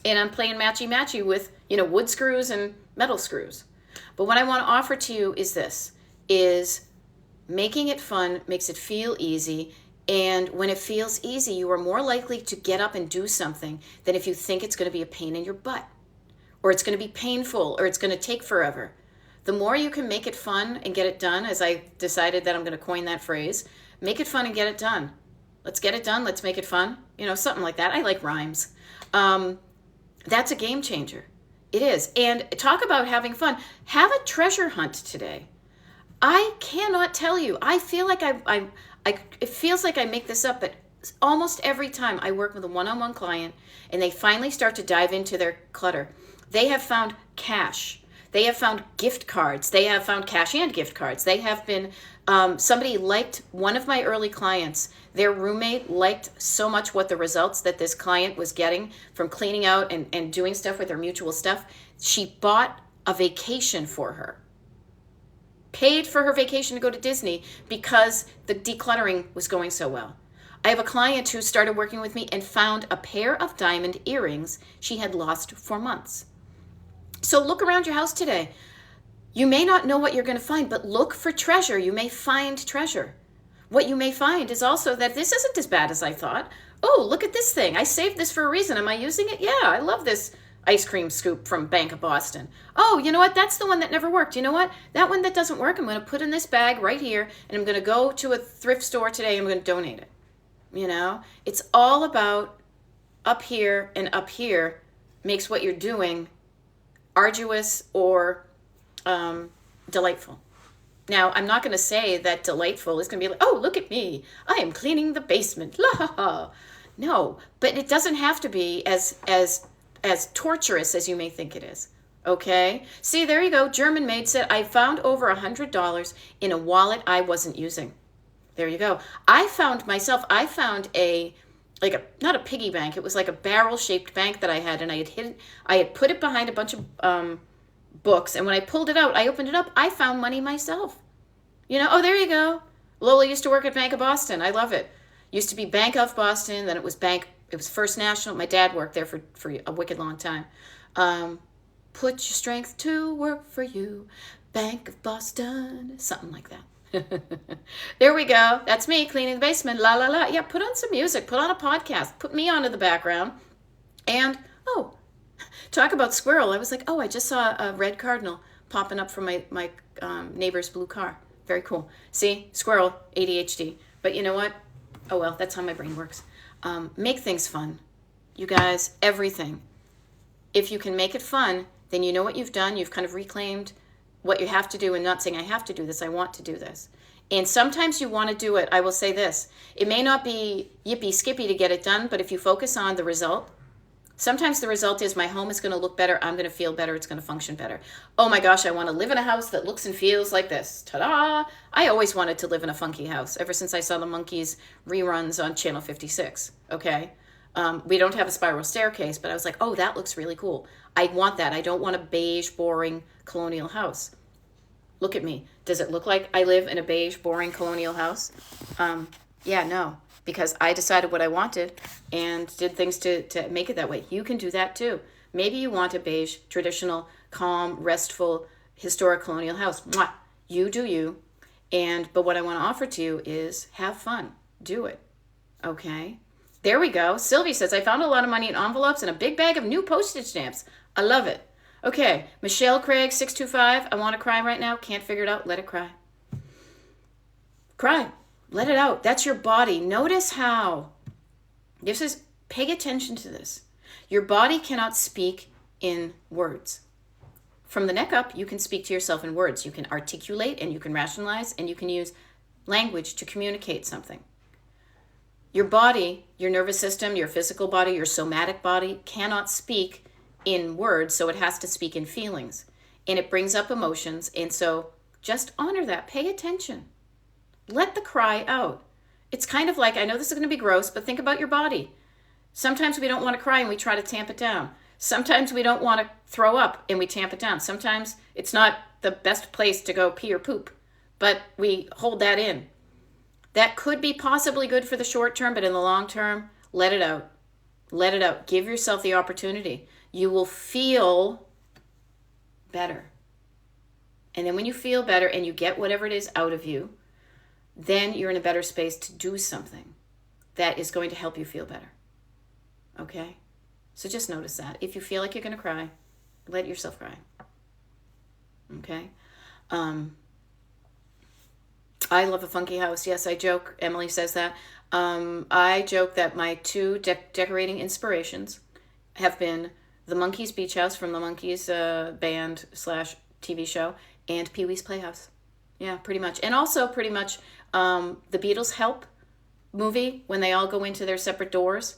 and I'm playing matchy-matchy with, wood screws and metal screws. But what I want to offer to you is this, is making it fun makes it feel easy. And when it feels easy, you are more likely to get up and do something than if you think it's going to be a pain in your butt, or it's going to be painful, or it's going to take forever. The more you can make it fun and get it done, as I decided that I'm going to coin that phrase, make it fun and get it done. Let's get it done. Let's make it fun. Something like that. I like rhymes. That's a game changer. It is. And talk about having fun. Have a treasure hunt today. I cannot tell you. I feel like it feels like I make this up, but almost every time I work with a one-on-one client and they finally start to dive into their clutter, they have found cash. They have found gift cards. They have found cash and gift cards. They have been, somebody liked one of my early clients. Their roommate liked so much what the results that this client was getting from cleaning out and doing stuff with her mutual stuff. She bought a vacation for her. Paid for her vacation to go to Disney because the decluttering was going so well. I have a client who started working with me and found a pair of diamond earrings she had lost for months. So look around your house today. You may not know what you're going to find, but look for treasure. You may find treasure. What you may find is also that this isn't as bad as I thought. Oh, look at this thing. I saved this for a reason. Am I using it? Yeah, I love this ice cream scoop from Bank of Boston. Oh, you know what? That's the one that never worked. You know what? That one that doesn't work, I'm going to put in this bag right here, and I'm going to go to a thrift store today, and I'm going to donate it. It's all about up here, and up here makes what you're doing arduous or delightful. Now, I'm not going to say that delightful is going to be like, oh, look at me. I am cleaning the basement. La ha ha. No, but it doesn't have to be as torturous as you may think it is. Okay? See, there you go. German maid said, I found over $100 in a wallet I wasn't using. There you go. I found not a piggy bank. It was like a barrel-shaped bank that I had, and I had put it behind a bunch of books, and when I pulled it out, I opened it up, I found money myself. Oh, there you go. Lola used to work at Bank of Boston. I love it. Used to be Bank of Boston, then it was First National. My dad worked there for a wicked long time. Put your strength to work for you, Bank of Boston, something like that. There we go. That's me cleaning the basement. La la la. Yeah, put on some music. Put on a podcast. Put me on in the background. And, talk about squirrel. I was like, I just saw a red cardinal popping up from my neighbor's blue car. Very cool. See? Squirrel, ADHD. But you know what? Oh, well, that's how my brain works. Make things fun. You guys, everything. If you can make it fun, then you know what you've done. You've kind of reclaimed what you have to do and not saying, I have to do this, I want to do this. And sometimes you want to do it. I will say this. It may not be yippee skippy to get it done, but if you focus on the result, sometimes the result is my home is going to look better, I'm going to feel better, it's going to function better. Oh my gosh, I want to live in a house that looks and feels like this. Ta-da! I always wanted to live in a funky house ever since I saw the Monkees reruns on Channel 56, okay? We don't have a spiral staircase, but I was like, oh, that looks really cool. I want that. I don't want a beige, boring colonial house. Look at me. Does it look like I live in a beige, boring colonial house? Yeah, no. Because I decided what I wanted and did things to make it that way. You can do that too. Maybe you want a beige, traditional, calm, restful, historic colonial house. Mwah! You do you. But what I want to offer to you is have fun. Do it. Okay? There we go. Sylvie says, I found a lot of money in envelopes and a big bag of new postage stamps. I love it. Okay. Michelle Craig, 625. I want to cry right now. Can't figure it out. Let it cry. Cry. Let it out. That's your body. Notice how. Pay attention to this. Your body cannot speak in words. From the neck up, you can speak to yourself in words. You can articulate and you can rationalize and you can use language to communicate something. Your body, your nervous system, your physical body, your somatic body cannot speak in words, so it has to speak in feelings. And it brings up emotions, and so just honor that. Pay attention. Let the cry out. It's kind of like, I know this is going to be gross, but think about your body. Sometimes we don't want to cry and we try to tamp it down. Sometimes we don't want to throw up and we tamp it down. Sometimes it's not the best place to go pee or poop, but we hold that in. That could be possibly good for the short term, but in the long term, let it out. Let it out. Give yourself the opportunity. You will feel better. And then when you feel better and you get whatever it is out of you, then you're in a better space to do something that is going to help you feel better. Okay? So just notice that. If you feel like you're going to cry, let yourself cry. Okay? I love a funky house. Yes, I joke. Emily says that. I joke that my two decorating inspirations have been the Monkees Beach House from the Monkees band slash TV show and Pee Wee's Playhouse. Yeah, pretty much. And also pretty much the Beatles Help movie when they all go into their separate doors.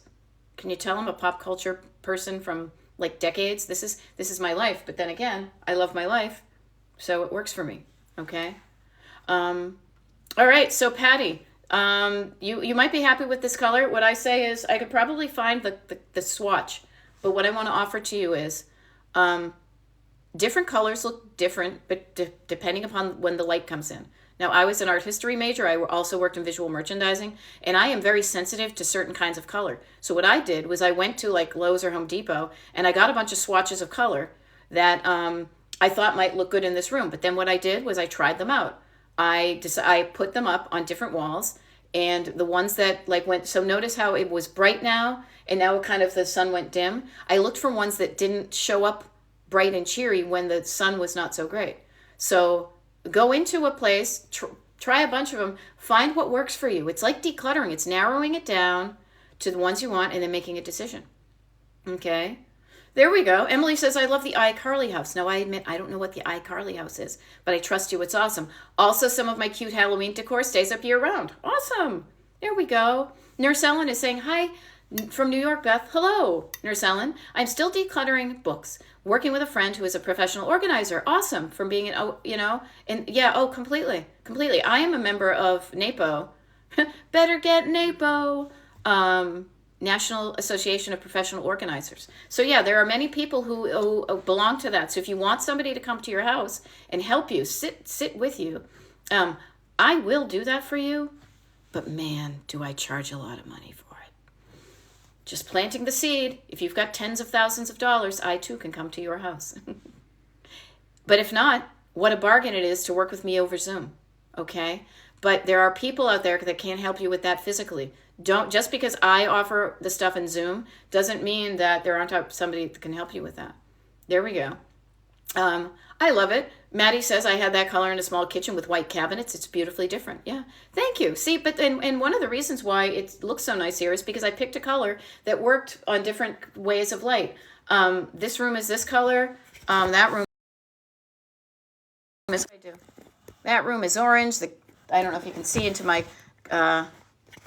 Can you tell I'm a pop culture person from like decades? This is my life. But then again, I love my life, so it works for me. Okay. Um, all right. So Patty, you might be happy with this color. What I say is I could probably find the swatch, but what I want to offer to you is um, different colors look different, but depending upon when the light comes in. Now, I was an art history major. I also worked in visual merchandising, and I am very sensitive to certain kinds of color. So what I did was I went to like Lowe's or Home Depot, and I got a bunch of swatches of color that I thought might look good in this room. But then what I did was I tried them out. I put them up on different walls, and the ones that like went. So notice how it was bright now, and now kind of the sun went dim. I looked for ones that didn't show up bright and cheery when the sun was not so great. So go into a place, try a bunch of them, find what works for you. It's like decluttering. It's narrowing it down to the ones you want and then making a decision. Okay? There we go. Emily says, I love the iCarly house. Now, I admit I don't know what the iCarly house is, but I trust you. It's awesome. Also, some of my cute Halloween decor stays up year round. Awesome. There we go. Nurse Ellen is saying, hi from New York, Beth. Hello, Nurse Ellen. I'm still decluttering books, working with a friend who is a professional organizer. Awesome. From being and yeah, oh, completely. Completely. I am a member of NAPO. Better get NAPO. National Association of Professional Organizers. So yeah, there are many people who belong to that. So if you want somebody to come to your house and help you, sit with you, I will do that for you. But man, do I charge a lot of money for it. Just planting the seed. If you've got tens of thousands of dollars, I too can come to your house. But if not, what a bargain it is to work with me over Zoom. Okay? But there are people out there that can't help you with that physically. Don't just because I offer the stuff in Zoom doesn't mean that there aren't somebody that can help you with that. There we go. I love it. Maddie says I had that color in a small kitchen with white cabinets. It's beautifully different. Yeah, thank you. See, but and one of the reasons why it looks so nice here is because I picked a color that worked on different ways of light. This room is this color. That room is that room is orange. I don't know if you can see into my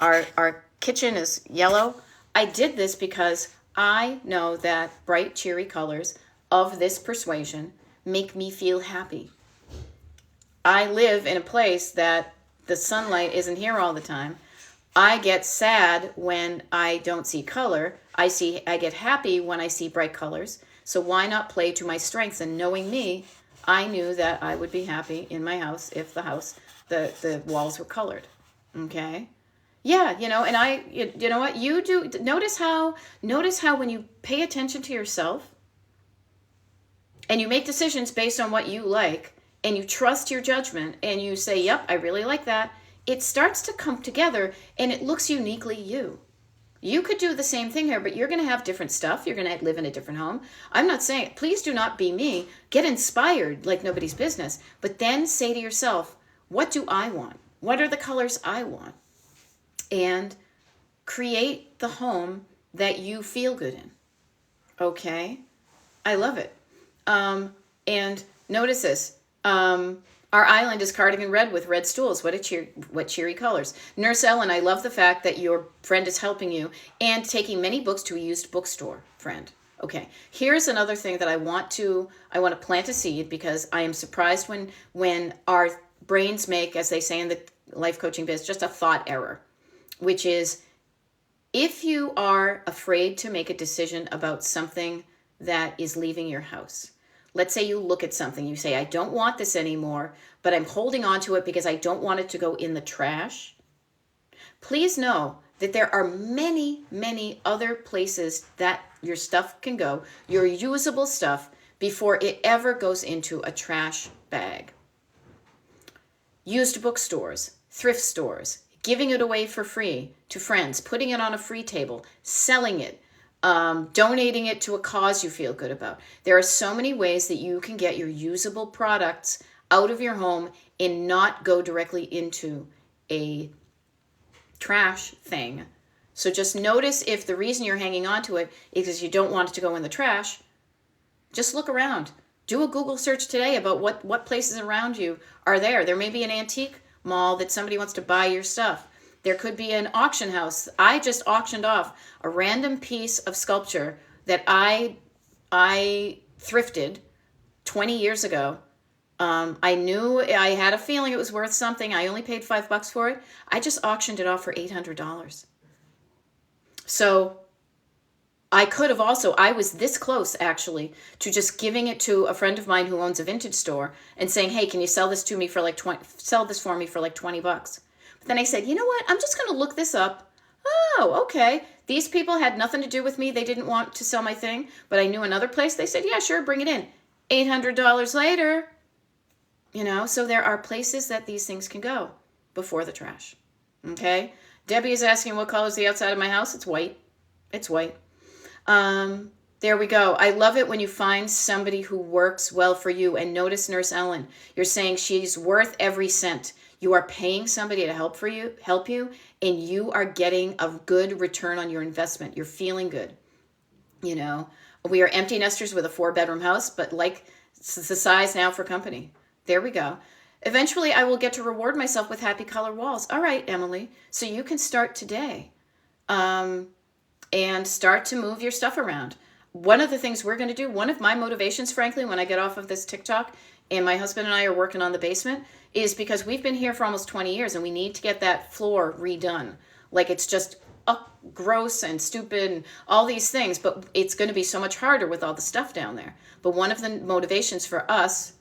our kitchen is yellow. I did this because I know that bright, cheery colors of this persuasion make me feel happy. I live in a place that the sunlight isn't here all the time. I get sad when I don't see color. I get happy when I see bright colors. So why not play to my strengths? And knowing me, I knew that I would be happy in my house if the walls were colored. Okay? Yeah, and you know what? You do notice how when you pay attention to yourself and you make decisions based on what you like and you trust your judgment and you say, "Yep, I really like that." It starts to come together and it looks uniquely you. You could do the same thing here, but you're going to have different stuff. You're going to live in a different home. I'm not saying, please do not be me. Get inspired like nobody's business, but then say to yourself, what do I want? What are the colors I want? And create the home that you feel good in. Okay? I love it. And notice this. Our island is cardigan red with red stools. What cheery colors. Nurse Ellen, I love the fact that your friend is helping you and taking many books to a used bookstore friend. Okay, here's another thing that I want to plant a seed because I am surprised when our brains make, as they say in the life coaching biz, just a thought error, which is if you are afraid to make a decision about something that is leaving your house. Let's say you look at something, you say, I don't want this anymore, but I'm holding on to it because I don't want it to go in the trash. Please know that there are many, many other places that your stuff can go, your usable stuff, before it ever goes into a trash bag. Used bookstores, thrift stores, giving it away for free to friends, putting it on a free table, selling it, donating it to a cause you feel good about. There are so many ways that you can get your usable products out of your home and not go directly into a trash thing. So just notice if the reason you're hanging on to it is because you don't want it to go in the trash. Just look around. Do a Google search today about what places around you are there. There may be an antique mall that somebody wants to buy your stuff. There could be an auction house. I just auctioned off a random piece of sculpture that I thrifted 20 years ago. I knew, I had a feeling it was worth something. I only paid $5 for it. I just auctioned it off for $800. So I could have also, I was this close actually to just giving it to a friend of mine who owns a vintage store and saying, hey, can you sell this to me for like sell this for me for like $20? But then I said, you know what? I'm just going to look this up. Oh, okay. These people had nothing to do with me. They didn't want to sell my thing, but I knew another place. They said, yeah, sure, bring it in. $800 later, you know, so there are places that these things can go before the trash. Okay. Debbie is asking what color is the outside of my house. It's white. It's white. There we go. I love it when you find somebody who works well for you. And notice Nurse Ellen, you're saying she's worth every cent. You are paying somebody to help you, and you are getting a good return on your investment. You're feeling good. You know, we are empty nesters with a 4-bedroom house, but like it's the size now for company. There we go. Eventually, I will get to reward myself with happy color walls. All right, Emily. So you can start today, and start to move your stuff around. One of the things we're going to do, one of my motivations, frankly, when I get off of this TikTok and my husband and I are working on the basement, is because we've been here for almost 20 years and we need to get that floor redone. Like it's just gross and stupid and all these things, but it's going to be so much harder with all the stuff down there. But one of the motivations for us,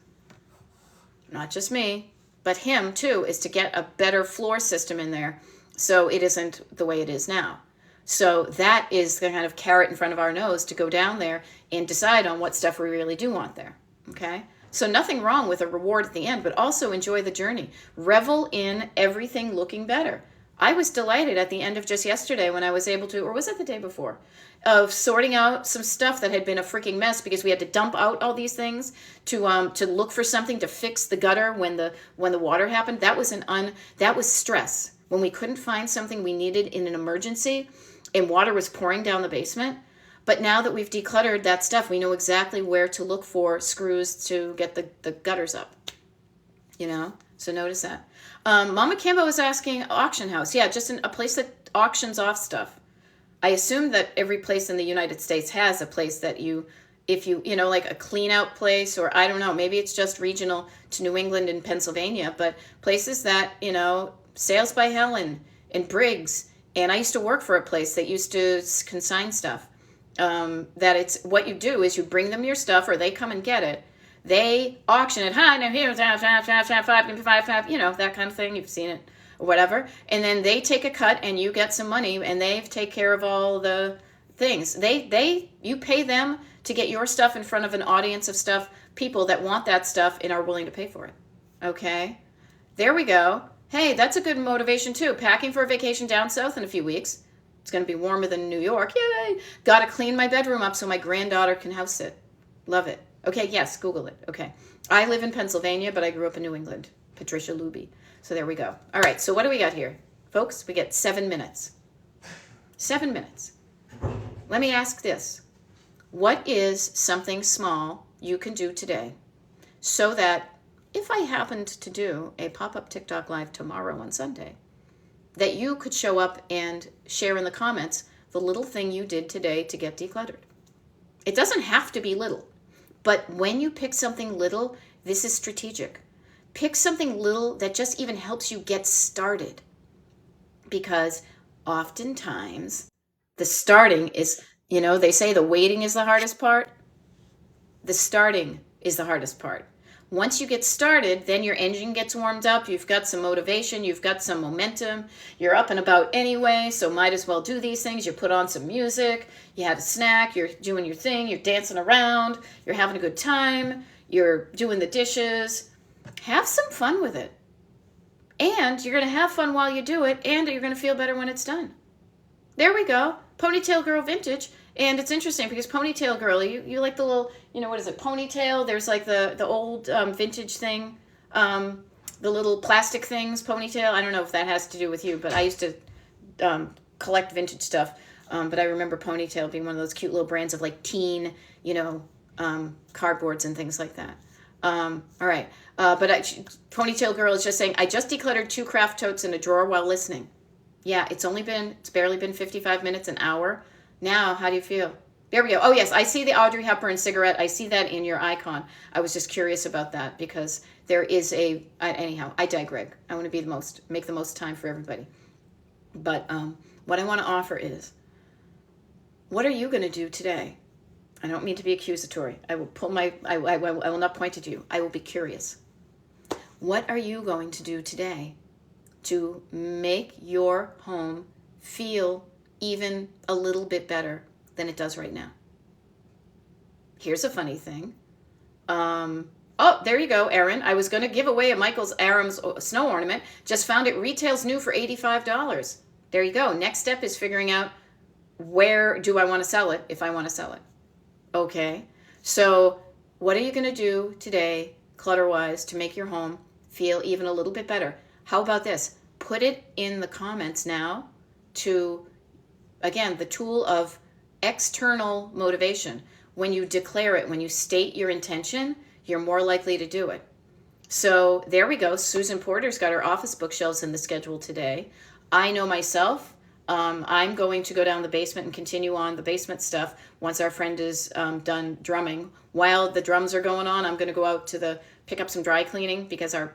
not just me, but him too, is to get a better floor system in there so it isn't the way it is now. So that is the kind of carrot in front of our nose to go down there and decide on what stuff we really do want there. Okay? So nothing wrong with a reward at the end, but also enjoy the journey. Revel in everything looking better. I was delighted at the end of just yesterday when I was able to, or was it the day before, of sorting out some stuff that had been a freaking mess because we had to dump out all these things to look for something to fix the gutter when the water happened. That was stress. When we couldn't find something we needed in an emergency and water was pouring down the basement. But now that we've decluttered that stuff, we know exactly where to look for screws to get the gutters up. You know? So notice that. Mama Kimbo is asking auction house. Yeah, just a place that auctions off stuff. I assume that every place in the United States has a place that if you like a clean out place, or I don't know, maybe it's just regional to New England and Pennsylvania, but places that, Sales by Helen and Briggs. And I used to work for a place that used to consign stuff. That it's what you do is you bring them your stuff or they come and get it. They auction it. Hi, now here's 5, that kind of thing. You've seen it or whatever. And then they take a cut and you get some money and they take care of all the things. You pay them to get your stuff in front of an audience of people that want that stuff and are willing to pay for it. Okay? There we go. Hey, that's a good motivation too. Packing for a vacation down south in a few weeks. It's going to be warmer than New York. Yay! Got to clean my bedroom up so my granddaughter can house sit. Love it. Okay, yes, Google it. Okay. I live in Pennsylvania, but I grew up in New England. Patricia Luby. So there we go. All right, so what do we got here? Folks, we get 7 minutes. 7 minutes. Let me ask this. What is something small you can do today so that if I happened to do a pop-up TikTok live tomorrow on Sunday, that you could show up and share in the comments the little thing you did today to get decluttered? It doesn't have to be little, but when you pick something little, this is strategic. Pick something little that just even helps you get started, because oftentimes the starting is, they say the waiting is the hardest part. The starting is the hardest part. Once you get started, then your engine gets warmed up. You've got some motivation. You've got some momentum. You're up and about anyway, so might as well do these things. You put on some music. You had a snack. You're doing your thing. You're dancing around. You're having a good time. You're doing the dishes. Have some fun with it. And you're going to have fun while you do it, and you're going to feel better when it's done. There we go. Ponytail Girl Vintage. And it's interesting because Ponytail Girl, you like the little, what is it, ponytail? There's like the old vintage thing. the little plastic things, ponytail. I don't know if that has to do with you, but I used to collect vintage stuff. But I remember Ponytail being one of those cute little brands of like teen, cardboards and things like that. All right. Ponytail Girl is just saying, I just decluttered 2 craft totes in a drawer while listening. Yeah, it's barely been 55 minutes, an hour. Now, how do you feel? There we go. Oh, yes, I see the Audrey Hepburn cigarette. I see that in your icon. I was just curious about that because there is anyhow, I digress. I want to make the most time for everybody. But what I want to offer is, what are you going to do today? I don't mean to be accusatory. I will not point at you. I will be curious. What are you going to do today to make your home feel even a little bit better than it does right now? Here's a funny thing. Oh, there you go, Erin. I was going to give away a Michael's Aram's snow ornament. Just found it retails new for $85. There you go. Next step is figuring out, where do I want to sell it if I want to sell it? Okay. So what are you going to do today, clutter-wise, to make your home feel even a little bit better? How about this? Put it in the comments now to, again, the tool of external motivation. When you declare it, when you state your intention, you're more likely to do it. So there we go. Susan Porter's got her office bookshelves in the schedule today. I know myself. I'm going to go down the basement and continue on the basement stuff once our friend is done drumming. While the drums are going on, I'm going to go out to pick up some dry cleaning because our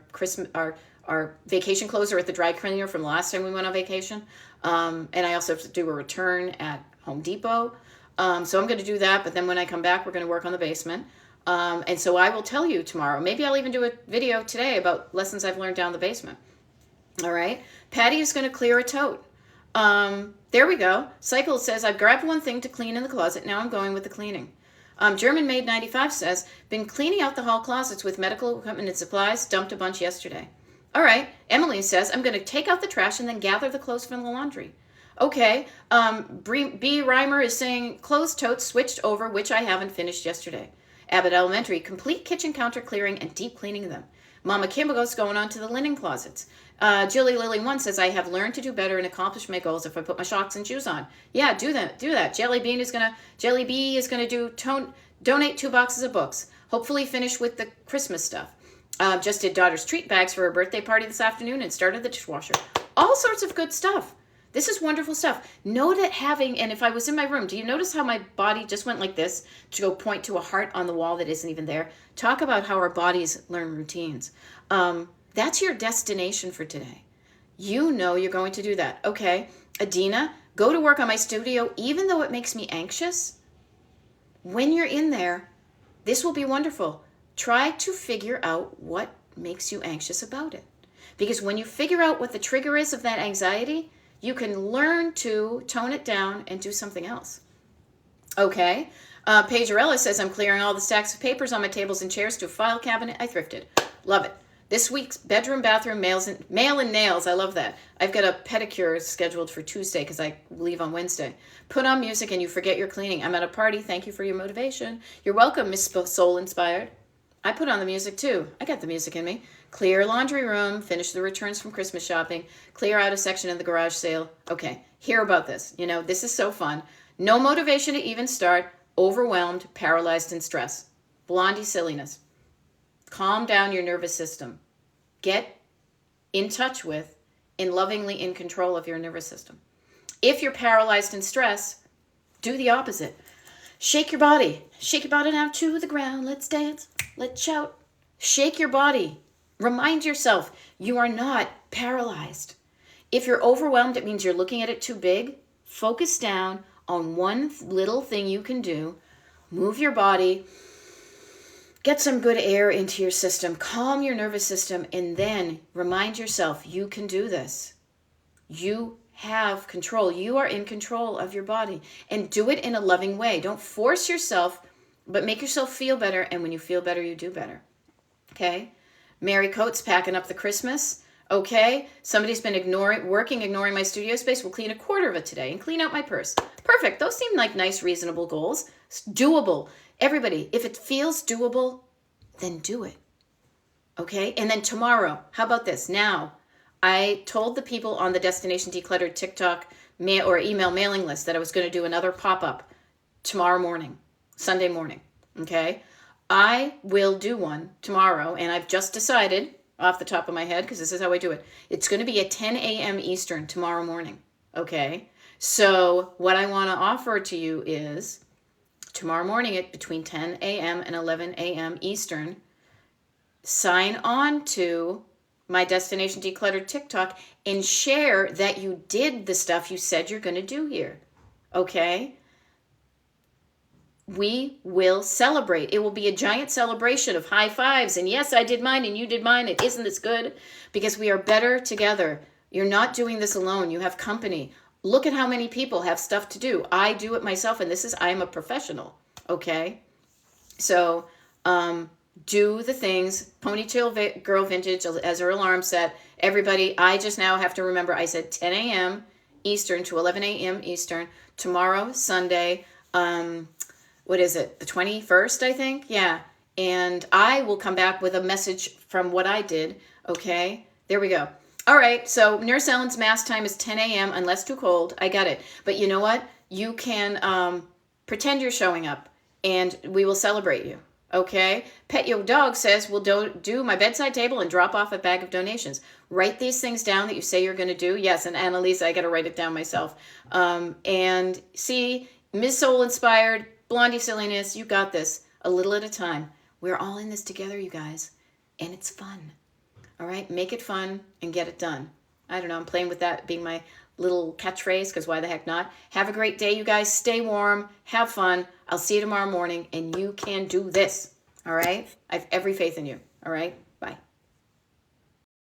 vacation clothes are at the dry cleaner from the last time we went on vacation. And I also have to do a return at Home Depot. So I'm going to do that. But then when I come back, we're going to work on the basement. And so I will tell you tomorrow. Maybe I'll even do a video today about lessons I've learned down the basement. All right. Patty is going to clear a tote. There we go. Cycle says, I've grabbed one thing to clean in the closet. Now I'm going with the cleaning. German Maid 95 says, been cleaning out the hall closets with medical equipment and supplies. Dumped a bunch yesterday. All right. Emily says, I'm going to take out the trash and then gather the clothes from the laundry. Okay. B. Reimer is saying, clothes totes switched over, which I haven't finished yesterday. Abbott Elementary, complete kitchen counter clearing and deep cleaning them. Mama Kimbo's going on to the linen closets. Jilly Lily 1 says, I have learned to do better and accomplish my goals if I put my socks and shoes on. Yeah, do that. Jelly B is gonna donate 2 boxes of books. Hopefully finish with the Christmas stuff. Just did daughter's treat bags for her birthday party this afternoon and started the dishwasher. All sorts of good stuff. This is wonderful stuff. Know that and if I was in my room, do you notice how my body just went like this to go point to a heart on the wall that isn't even there? Talk about how our bodies learn routines. That's your destination for today. You know you're going to do that. Okay, Adina, go to work on my studio, even though it makes me anxious. When you're in there, this will be wonderful. Try to figure out what makes you anxious about it. Because when you figure out what the trigger is of that anxiety, you can learn to tone it down and do something else. Okay. Paige Arella says, I'm clearing all the stacks of papers on my tables and chairs to a file cabinet I thrifted. Love it. This week's bedroom, bathroom, mail and nails. I love that. I've got a pedicure scheduled for Tuesday because I leave on Wednesday. Put on music and you forget you're cleaning. I'm at a party. Thank you for your motivation. You're welcome, Miss Soul Inspired. I put on the music too. I got the music in me. Clear laundry room. Finish the returns from Christmas shopping. Clear out a section in the garage sale. Okay, hear about this. This is so fun. No motivation to even start. Overwhelmed, paralyzed, and stressed. Blondie silliness. Calm down your nervous system. Get in touch with and lovingly in control of your nervous system. If you're paralyzed and stressed, do the opposite. Shake your body. Shake your body down to the ground. Let's dance. Let's shout. Shake your body. Remind yourself you are not paralyzed. If you're overwhelmed, it means you're looking at it too big. Focus down on one little thing you can do. Move your body. Get some good air into your system. Calm your nervous system. And then remind yourself you can do this. You have control. You are in control of your body. And do it in a loving way. Don't force yourself, but make yourself feel better. And when you feel better, you do better. Okay? Mary Coates packing up the Christmas. Okay? Somebody's been ignoring my studio space. We'll clean a quarter of it today and clean out my purse. Perfect. Those seem like nice, reasonable goals. It's doable. Everybody, if it feels doable, then do it. Okay. And then tomorrow, how about this? Now, I told the people on the Destination Decluttered TikTok or email mailing list that I was going to do another pop-up tomorrow morning, Sunday morning. Okay. I will do one tomorrow, and I've just decided off the top of my head, because this is how I do it. It's going to be at 10 a.m. Eastern tomorrow morning. Okay. So what I want to offer to you is tomorrow morning at between 10 a.m. and 11 a.m. Eastern, sign on to my Destination Decluttered TikTok and share that you did the stuff you said you're going to do here. Okay? We will celebrate. It will be a giant celebration of high fives and yes, I did mine and you did mine. And isn't this good? Because we are better together. You're not doing this alone. You have company. Look at how many people have stuff to do. I do it myself, and I am a professional. Okay? So, do the things. Ponytail Girl Vintage as her alarm set. Everybody, I just now have to remember I said 10 a.m. Eastern to 11 a.m. Eastern. Tomorrow, Sunday, what is it? The 21st, I think? Yeah. And I will come back with a message from what I did. Okay? There we go. All right. So Nurse Ellen's mass time is 10 a.m. unless too cold. I got it. But you know what? You can pretend you're showing up and we will celebrate you. Okay? Pet Yo Dog says, we'll do my bedside table and drop off a bag of donations. Write these things down that you say you're going to do. Yes, and Annalisa, I got to write it down myself. And see, Ms. Soul Inspired, Blondie Silliness, you got this. A little at a time. We're all in this together, you guys. And it's fun. All right? Make it fun and get it done. I don't know. I'm playing with that being my little catchphrase because why the heck not? Have a great day, you guys. Stay warm. Have fun. I'll see you tomorrow morning, and you can do this. All right? I have every faith in you. All right?